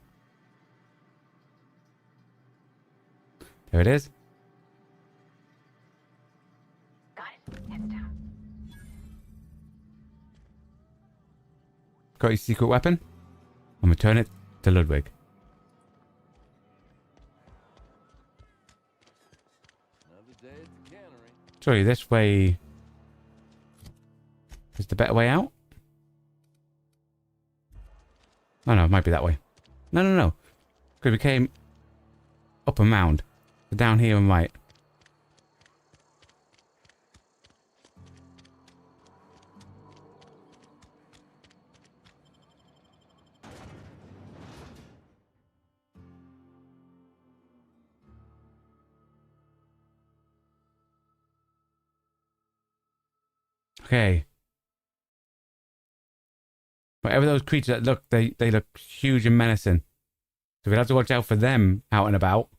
There it is.
Got it. Heads down.
Got his secret weapon. I'm gonna turn it to Ludwig.
Another day at the cannery.
Surely this way is the better way out? Oh no, it might be that way. No, no, no. Because we came up and round. So down here and right. Okay. Whatever those creatures that look, they look huge and menacing. So we'll have to watch out for them out and about.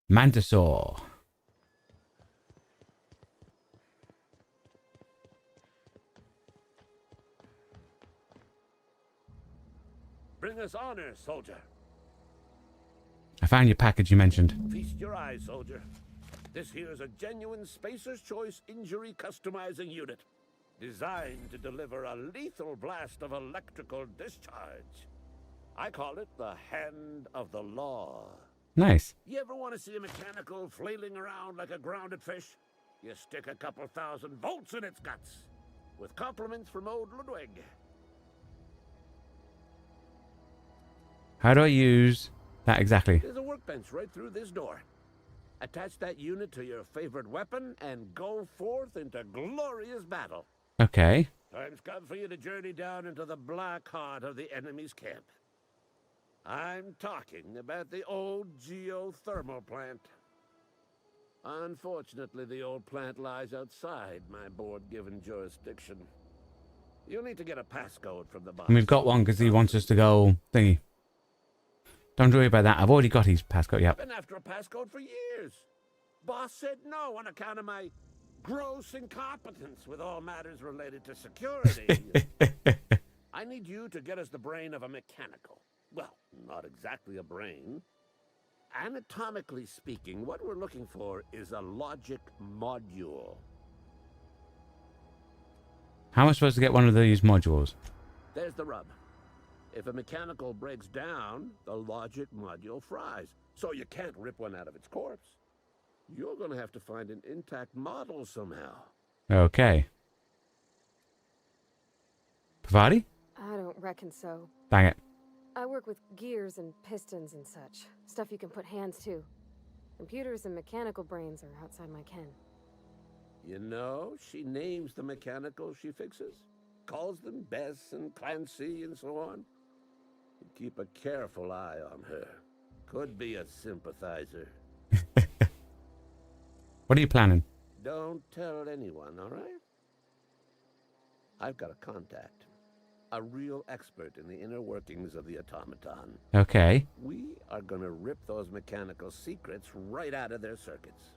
Mantisaur.
Bring us honor, soldier.
I found your package you mentioned.
Feast your eyes, soldier. This here's a genuine Spacer's Choice injury customizing unit. designed to deliver a lethal blast of electrical discharge. I call it the Hand of the Law.
Nice.
You ever want to see a mechanical flailing around like a grounded fish? You stick a couple thousand volts in its guts. With compliments from old Ludwig.
How do I use that exactly?
There's a workbench right through this door. Attach that unit to your favorite weapon and go forth into glorious battle.
Okay.
Time's come for you to journey down into the black heart of the enemy's camp. I'm talking about the old geothermal plant. Unfortunately, the old plant lies outside my board-given jurisdiction. You'll need to get a passcode from the boss.
And we've got one because he wants us to go thingy. Don't worry about that. I've already got his passcode. Yep.
Been after a passcode for years. Boss said no on account of my gross incompetence with all matters related to security. I need you to get us the brain of a mechanical. Well, not exactly a brain. Anatomically speaking, what we're looking for is a logic module.
How am I supposed to get one of these modules?
There's the rub. If a mechanical breaks down, the logic module fries. So you can't rip one out of its corpse. You're going to have to find an intact model somehow.
Okay. Pavati?
I don't reckon so.
Dang it.
I work with gears and pistons and such. Stuff you can put hands to. Computers and mechanical brains are outside my ken.
You know, she names the mechanicals she fixes. Calls them Bess and Clancy and so on. You keep a careful eye on her. Could be a sympathizer.
What are you planning?
Don't tell anyone, all right? I've got a contact. A real expert in the inner workings of the automaton.
Okay.
We are gonna rip those mechanical secrets right out of their circuits.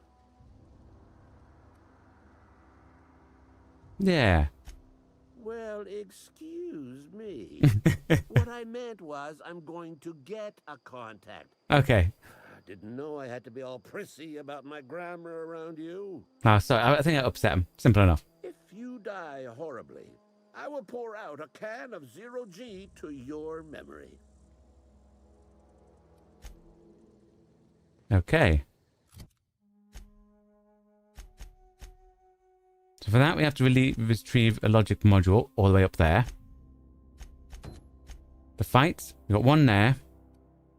Yeah.
Well, excuse me. What I meant was I'm going to get a contact.
Okay.
I didn't know I had to be all prissy about my grammar around you.
Oh, sorry. I think I upset him. Simple enough.
If you die horribly, I will pour out a can of 0G to your memory.
Okay. So for that, we have to retrieve a logic module all the way up there. The fights. We've got one there.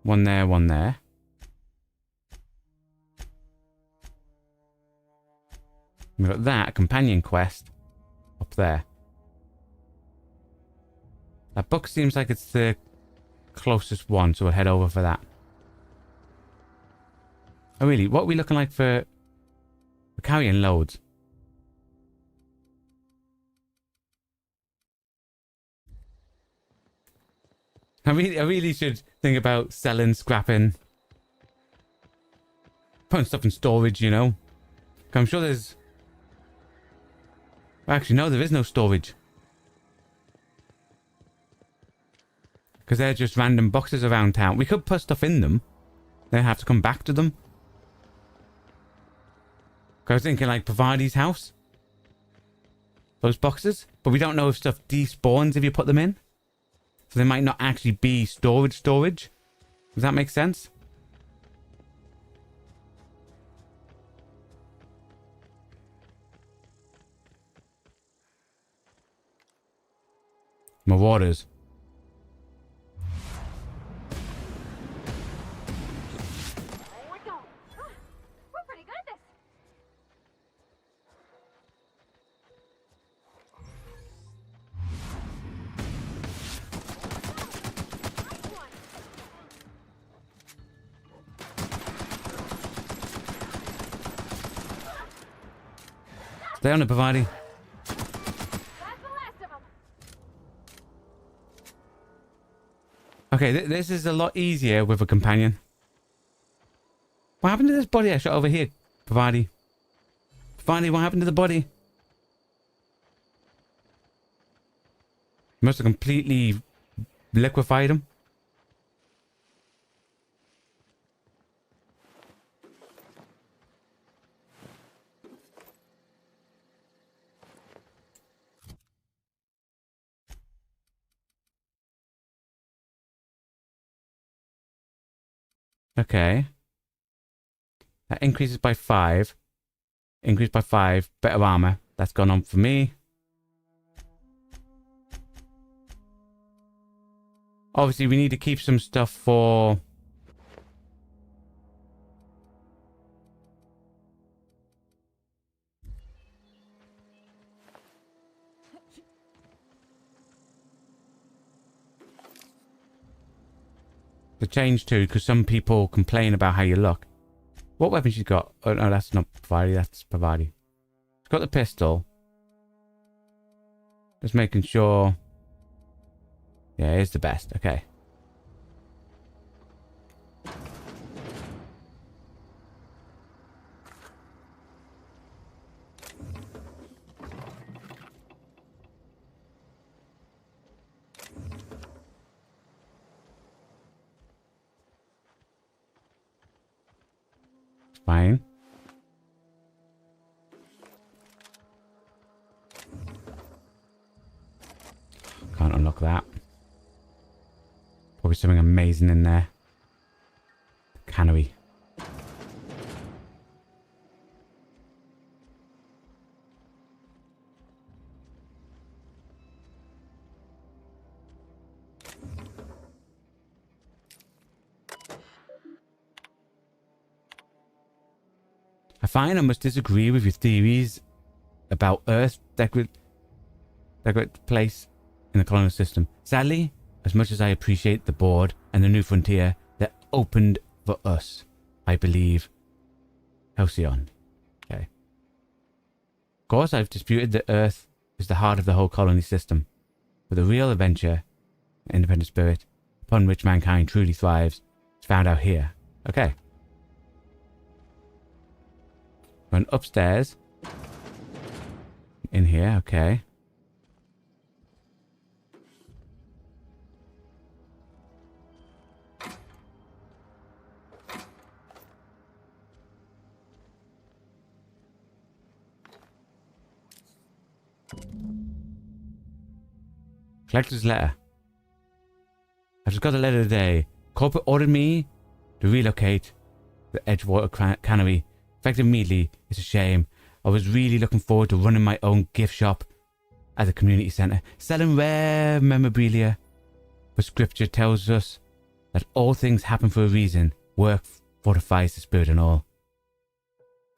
One there, one there. We've got that, a companion quest, up there. That book seems like it's the closest one, so we'll head over for that. Oh, really? What are we looking like for... We're carrying loads. I really should think about selling, scrapping, putting stuff in storage, you know? I'm sure there's... Actually, no, there is no storage. Because they're just random boxes around town. We could put stuff in them. Then have to come back to them. I was thinking like Pavadi's house. Those boxes. But we don't know if stuff despawns if you put them in. So they might not actually be storage. Does that make sense? Marauders.
We're going. We're pretty good at this.
Stay on it, Pavadi. Okay, this is a lot easier with a companion. What happened to this body I shot over here, Pavadi? Pavadi, what happened to the body? Must have completely liquefied him. Okay. That increases by 5. Increased by 5. Better armor. That's gone on for me. Obviously, we need to keep some stuff for... to change to, because some people complain about how you look. What weapon she's got? Oh, no, that's not Pavari, that's Pavari. She's got the pistol. Just making sure... Yeah, it's the best. Okay. Fine. Can't unlock that. Probably something amazing in there. Cannery. I find I must disagree with your theories about Earth's decorate place in the colonial system. Sadly, as much as I appreciate the board and the new frontier that opened for us, I believe Halcyon. Okay. Of course, I've disputed that Earth is the heart of the whole colony system, but the real adventure, independent spirit, upon which mankind truly thrives, is found out here. Okay. Run upstairs. In here, okay. Collector's letter. I just got a letter today. Corporate ordered me to relocate the Edgewater Cannery. Effective immediately. It's a shame. I was really looking forward to running my own gift shop at the community centre, selling rare memorabilia. But scripture tells us that all things happen for a reason. Work fortifies the spirit and all.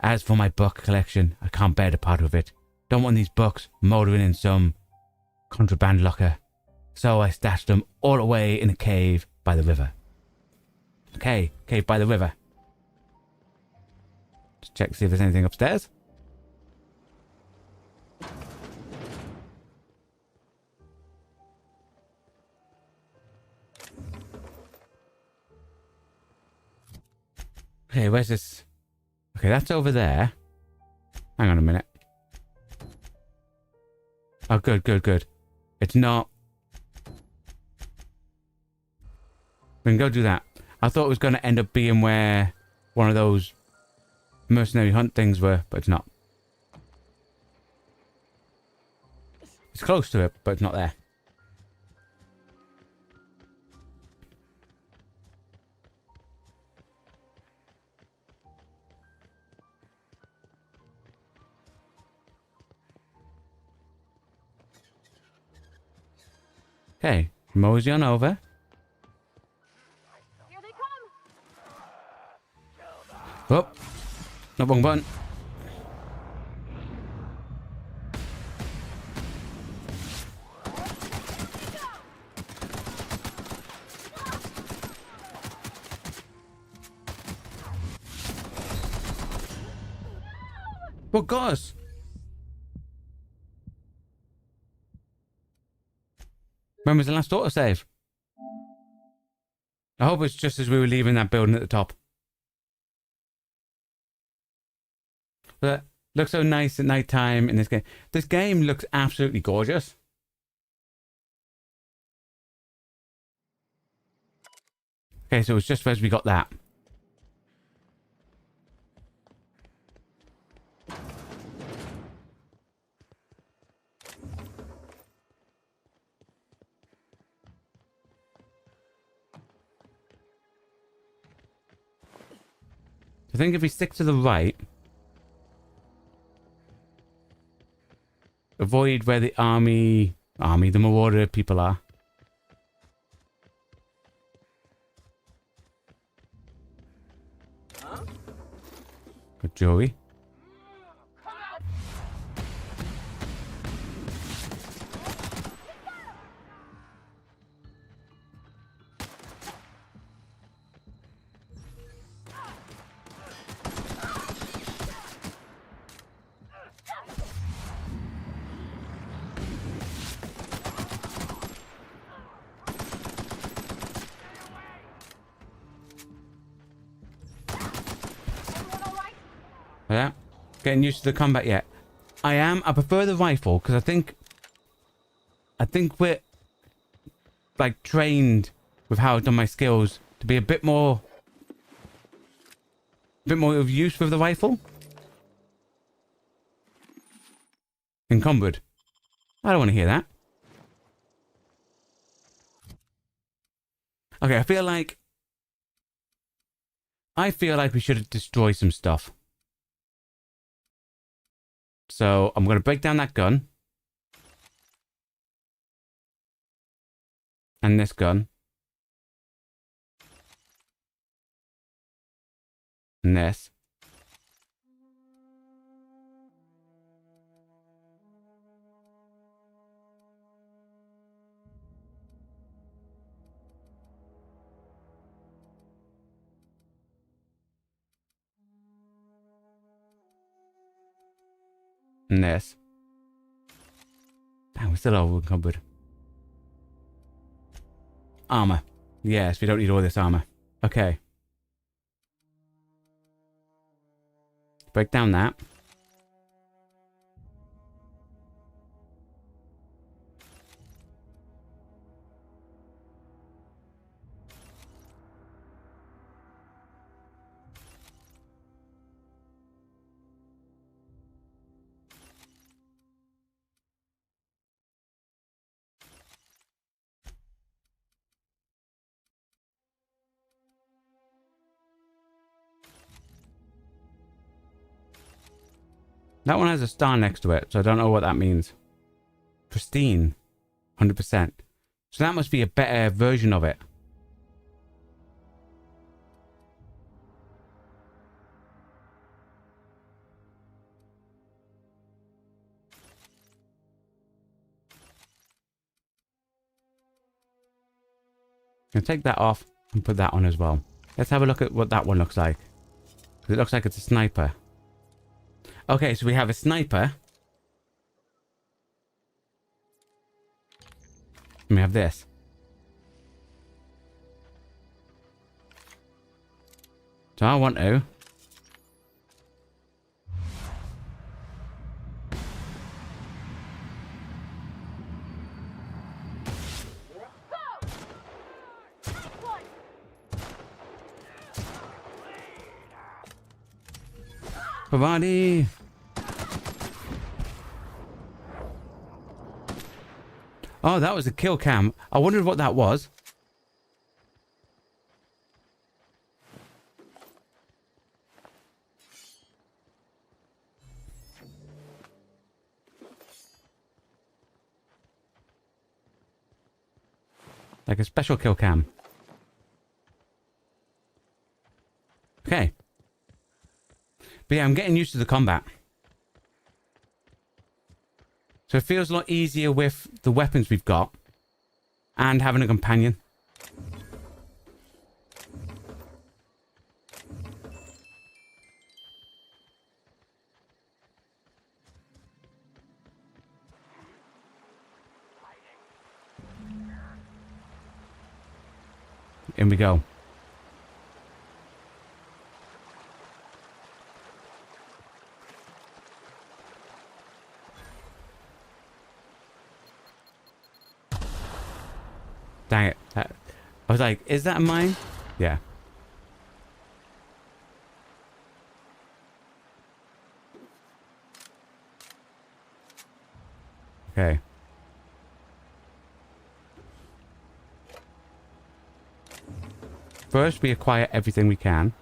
As for my book collection, I can't bear to part with it. Don't want these books mouldering in some contraband locker. So I stashed them all away in a cave by the river. Okay, cave by the river. Just check to see if there's anything upstairs. Okay, where's this? Okay, that's over there. Hang on a minute. Oh, good, good, good. It's not... We can go do that. I thought it was going to end up being where one of those mercenary hunt things were, but it's not. It's close to it, but it's not there. Okay, mosey on over.
Here they come.
Oh, not wrong button. What got us? When was the last autosave? I hope it's just as we were leaving that building at the top. But looks so nice at night time in this game. This game looks absolutely gorgeous. Okay, so it's just as we got that. I think if we stick to the right, avoid where the the Marauder people are. Good Joey. Yeah, getting used to the combat yet. I am. I prefer the rifle because I think we're like trained with how I've done my skills to be a bit more of use with the rifle. Encumbered. I don't want to hear that. Okay, I feel like we should destroy some stuff. So I'm going to break down that gun. And this gun. And this. And this. Damn, we're still over encumbered. Armor. Yes, we don't need all this armor. Okay. Break down that. That one has a star next to it, so I don't know what that means. Pristine. 100%. So that must be a better version of it. I'll take that off and put that on as well. Let's have a look at what that one looks like. It looks like it's a sniper. Okay, so we have a sniper. And we have this. So I want to... Pavadi! Oh, that was a kill cam. I wondered what that was. Like a special kill cam. Okay. But yeah, I'm getting used to the combat. So it feels a lot easier with the weapons we've got. And having a companion. In we go. Dang it. I was like, is that mine? Yeah. Okay. First, we acquire everything we can.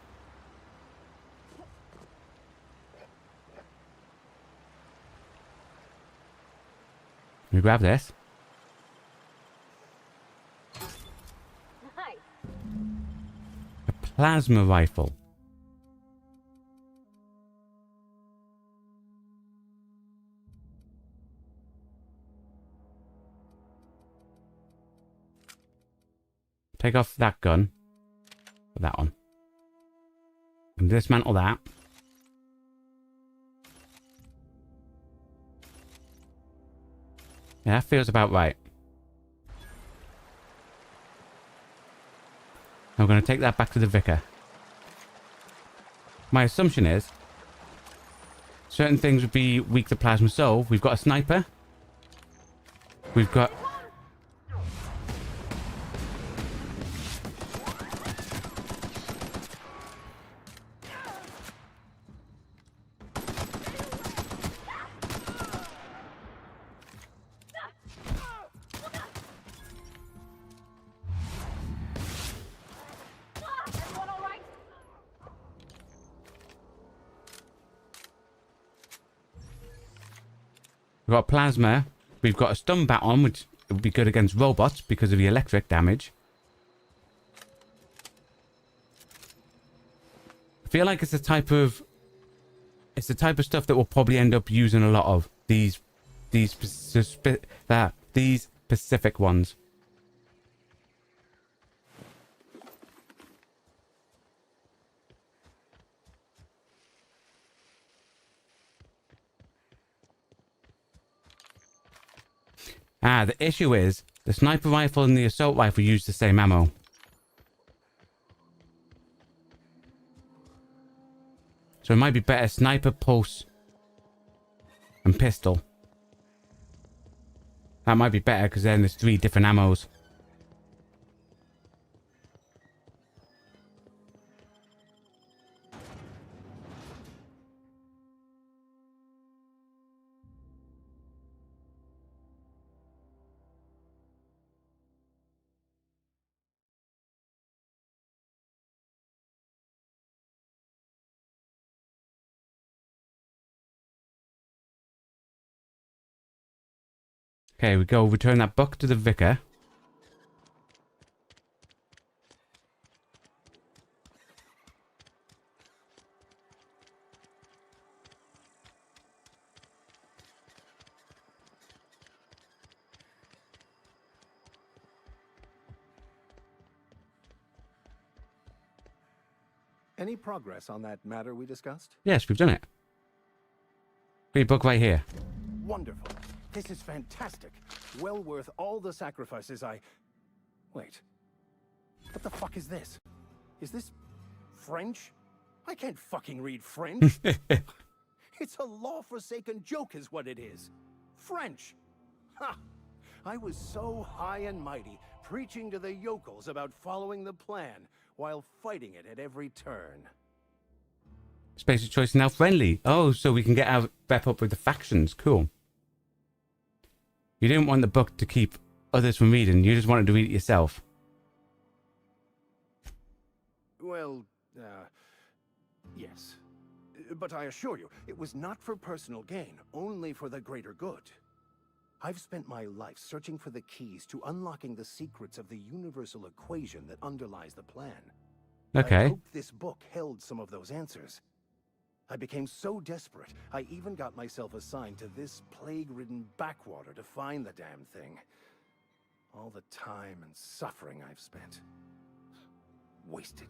me grab this.
Nice.
A plasma rifle. Take off that gun. That one. And dismantle that. Yeah, that feels about right. I'm going to take that back to the vicar. My assumption is certain things would be weak to plasma. So we've got a sniper. We've got... We've got plasma. We've got a stun bat on, which would be good against robots because of the electric damage. I feel like it's the type of stuff that we'll probably end up using a lot of these specific ones. The issue is the sniper rifle and the assault rifle use the same ammo. So it might be better sniper, pulse, and pistol. That might be better because then there's 3 different ammos. Okay, we go return that book to the vicar.
Any progress on that matter we discussed?
Yes, we've done it. Read book right here.
Wonderful. This is fantastic. Well worth all the sacrifices I... Wait. What the fuck is this? Is this French? I can't fucking read French. It's a law-forsaken joke is what it is. French. Ha! I was so high and mighty, preaching to the yokels about following the plan, while fighting it at every turn.
Spacer choice is now friendly. Oh, so we can get our rep up with the factions. Cool. You didn't want the book to keep others from reading. You just wanted to read it yourself.
Well, yes. But I assure you, it was not for personal gain, only for the greater good. I've spent my life searching for the keys to unlocking the secrets of the universal equation that underlies the plan.
Okay.
I hoped this book held some of those answers. I became so desperate, I even got myself assigned to this plague-ridden backwater to find the damn thing. All the time and suffering I've spent. Wasted.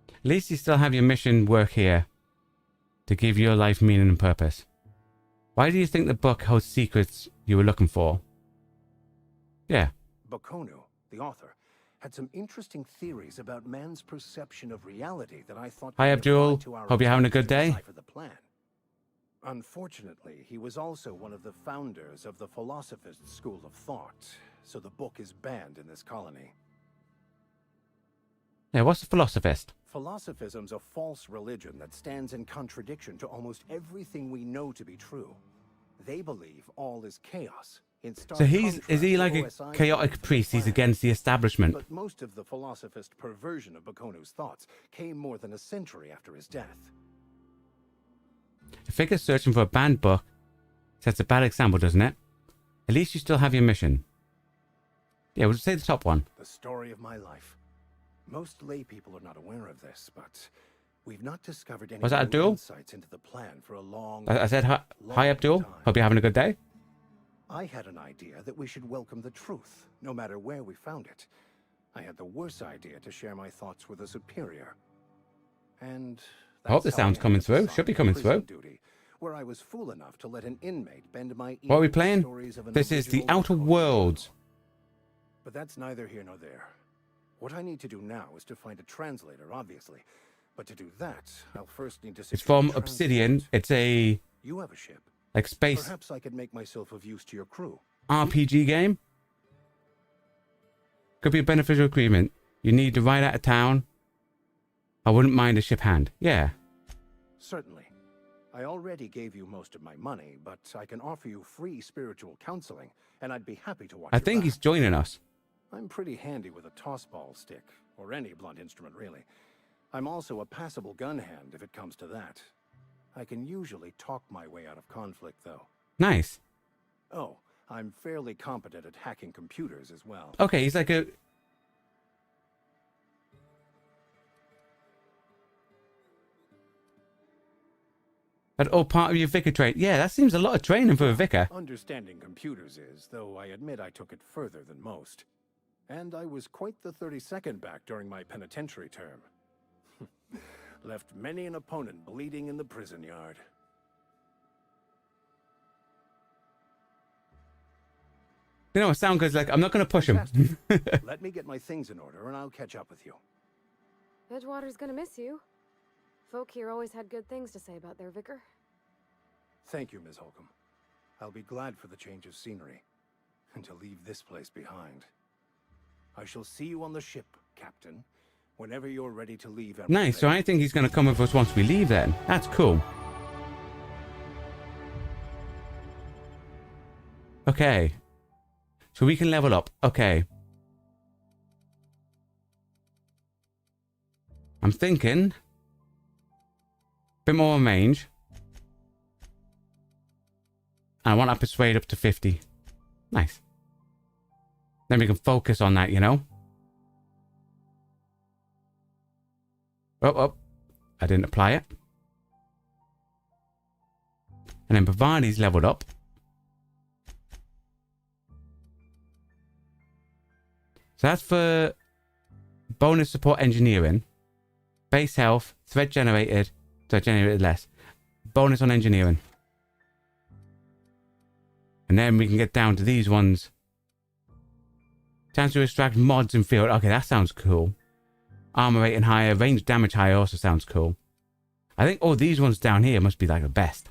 At least you still have your mission work here to give your life meaning and purpose. Why do you think the book holds secrets you were looking for? Yeah.
Bakonu, the author, had some interesting theories about man's perception of reality that I thought...
Hi, Abdul. Hope you're having a good day.
The plan. Unfortunately, he was also one of the founders of the Philosophist school of thought, so the book is banned in this colony.
Yeah, what's a philosophist?
Philosophism's a false religion that stands in contradiction to almost everything we know to be true. They believe all is chaos.
So is he like a chaotic priest? He's against the establishment.
But most of the philosophist perversion of Bakonu's thoughts came more than a century after his death.
A figure searching for a banned book Sets a bad example, doesn't it? At least you still have your mission. Yeah, we'll say the top one.
The story of my life. Most lay people are not aware of this, but we've not discovered any
Was that
new
Abdul?
insights into the plan for a long
I said hi Abdul.
time.
Hope you're having a good day.
I had an idea that we should welcome the truth, no matter where we found it. I had the worse idea to share my thoughts with a superior. And
I hope this
that's how
sound's
I
coming
ended up
through. Should be coming
prison
through.
duty, where I was fool enough to let an inmate bend my ear
What are we
with
playing?
stories of an
This is the
original
Outer
Dakota
Worlds.
But that's neither here nor there. What I need to do now is to find a translator, obviously. But to do that, I'll first need to
It's
secure a
from Obsidian.
transport.
It's a
You have a ship.
like space
Perhaps I could make myself of use to your crew.
RPG game. Could be a beneficial agreement. You need to ride out of town. I wouldn't mind a ship hand. Yeah.
Certainly. I already gave you most of my money, but I can offer you free spiritual counseling, and I'd be happy to watch
I
your
think
back.
he's joining us.
I'm pretty handy with a tossball stick, or any blunt instrument, really. I'm also a passable gun hand, if it comes to that. I can usually talk my way out of conflict, though.
Nice.
Oh, I'm fairly competent at hacking computers as well.
Okay, he's like a... That's all part of your vicar trait. Yeah, that seems a lot of training for a vicar.
Understanding computers is, though I admit I took it further than most. And I was quite the 32nd back during my penitentiary term. Left many an opponent bleeding in the prison yard.
You know, it sounds good. Like, I'm not going to push him.
Let me get my things in order and I'll catch up with you.
Edgewater's gonna miss you. Folk here always had good things to say about their vicar.
Thank you, Ms. Holcomb. I'll be glad for the change of scenery and to leave this place behind. I shall see you on the ship, Captain, whenever you're ready to leave.
Nice. So I think he's going to come with us once we leave then. That's cool. Okay. So we can level up. Okay. I'm thinking... bit more range. And I want to persuade up to 50. Nice. Then we can focus on that, you know? Oh. I didn't apply it. And then Bavani's leveled up. So that's for bonus support engineering. Base health, thread generated, so generated less. Bonus on engineering. And then we can get down to these ones. Chance to extract mods in field. Okay, that sounds cool. Armor rating higher, range damage higher also sounds cool. I think all these ones down here must be like the best.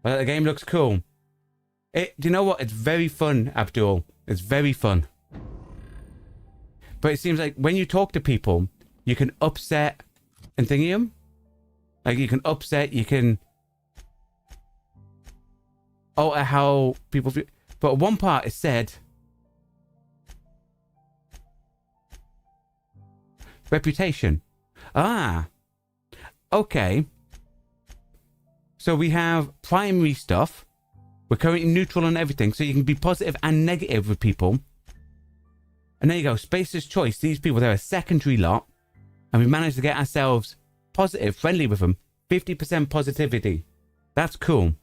But the game looks cool. Do you know what? It's very fun, Abdul. It's very fun. But it seems like when you talk to people, you can upset and thingy them. Like you can upset, you can alter how people feel. But at one part it said reputation. Ah. Okay. So we have primary stuff. We're currently neutral on everything, so you can be positive and negative with people. And there you go, Spacer's Choice. These people, they're a secondary lot. And we managed to get ourselves positive, friendly with them. 50% positivity. That's cool.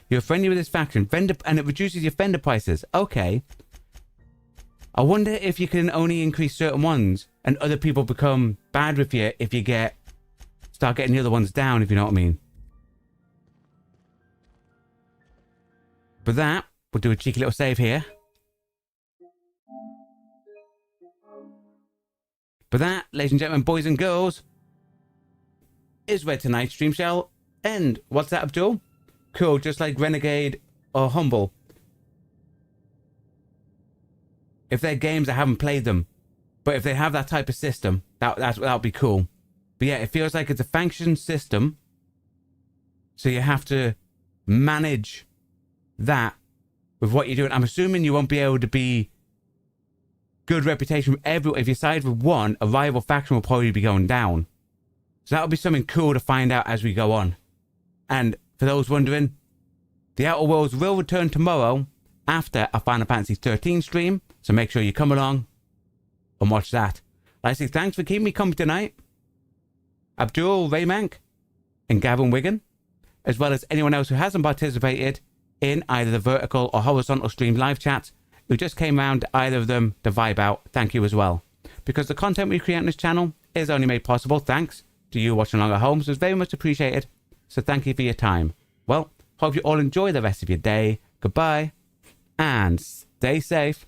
You're friendly with this faction. Vendor, and it reduces your vendor prices. Okay. I wonder if you can only increase certain ones and other people become bad with you if you start getting the other ones down, if you know what I mean. For that, we'll do a cheeky little save here. But that, ladies and gentlemen, boys and girls, is where tonight's stream shall end. What's that, Abdul? Cool, just like Renegade or Humble. If they're games, I haven't played them. But if they have that type of system, that'll be cool. But yeah, it feels like it's a faction system. So you have to manage that with what you're doing. I'm assuming you won't be able to be good reputation with everyone. If you side with one, a rival faction will probably be going down. So that'll be something cool to find out as we go on. And for those wondering, the Outer Worlds will return tomorrow after a Final Fantasy 13 stream. So make sure you come along and watch that. I say thanks for keeping me company tonight. Abdul Raymank and Gavin Wigan, as well as anyone else who hasn't participated in either the vertical or horizontal stream live chats, who just came around either of them to vibe out. Thank you as well. Because the content we create on this channel is only made possible thanks to you watching along at home, so it's very much appreciated. So thank you for your time. Well, hope you all enjoy the rest of your day. Goodbye, and stay safe.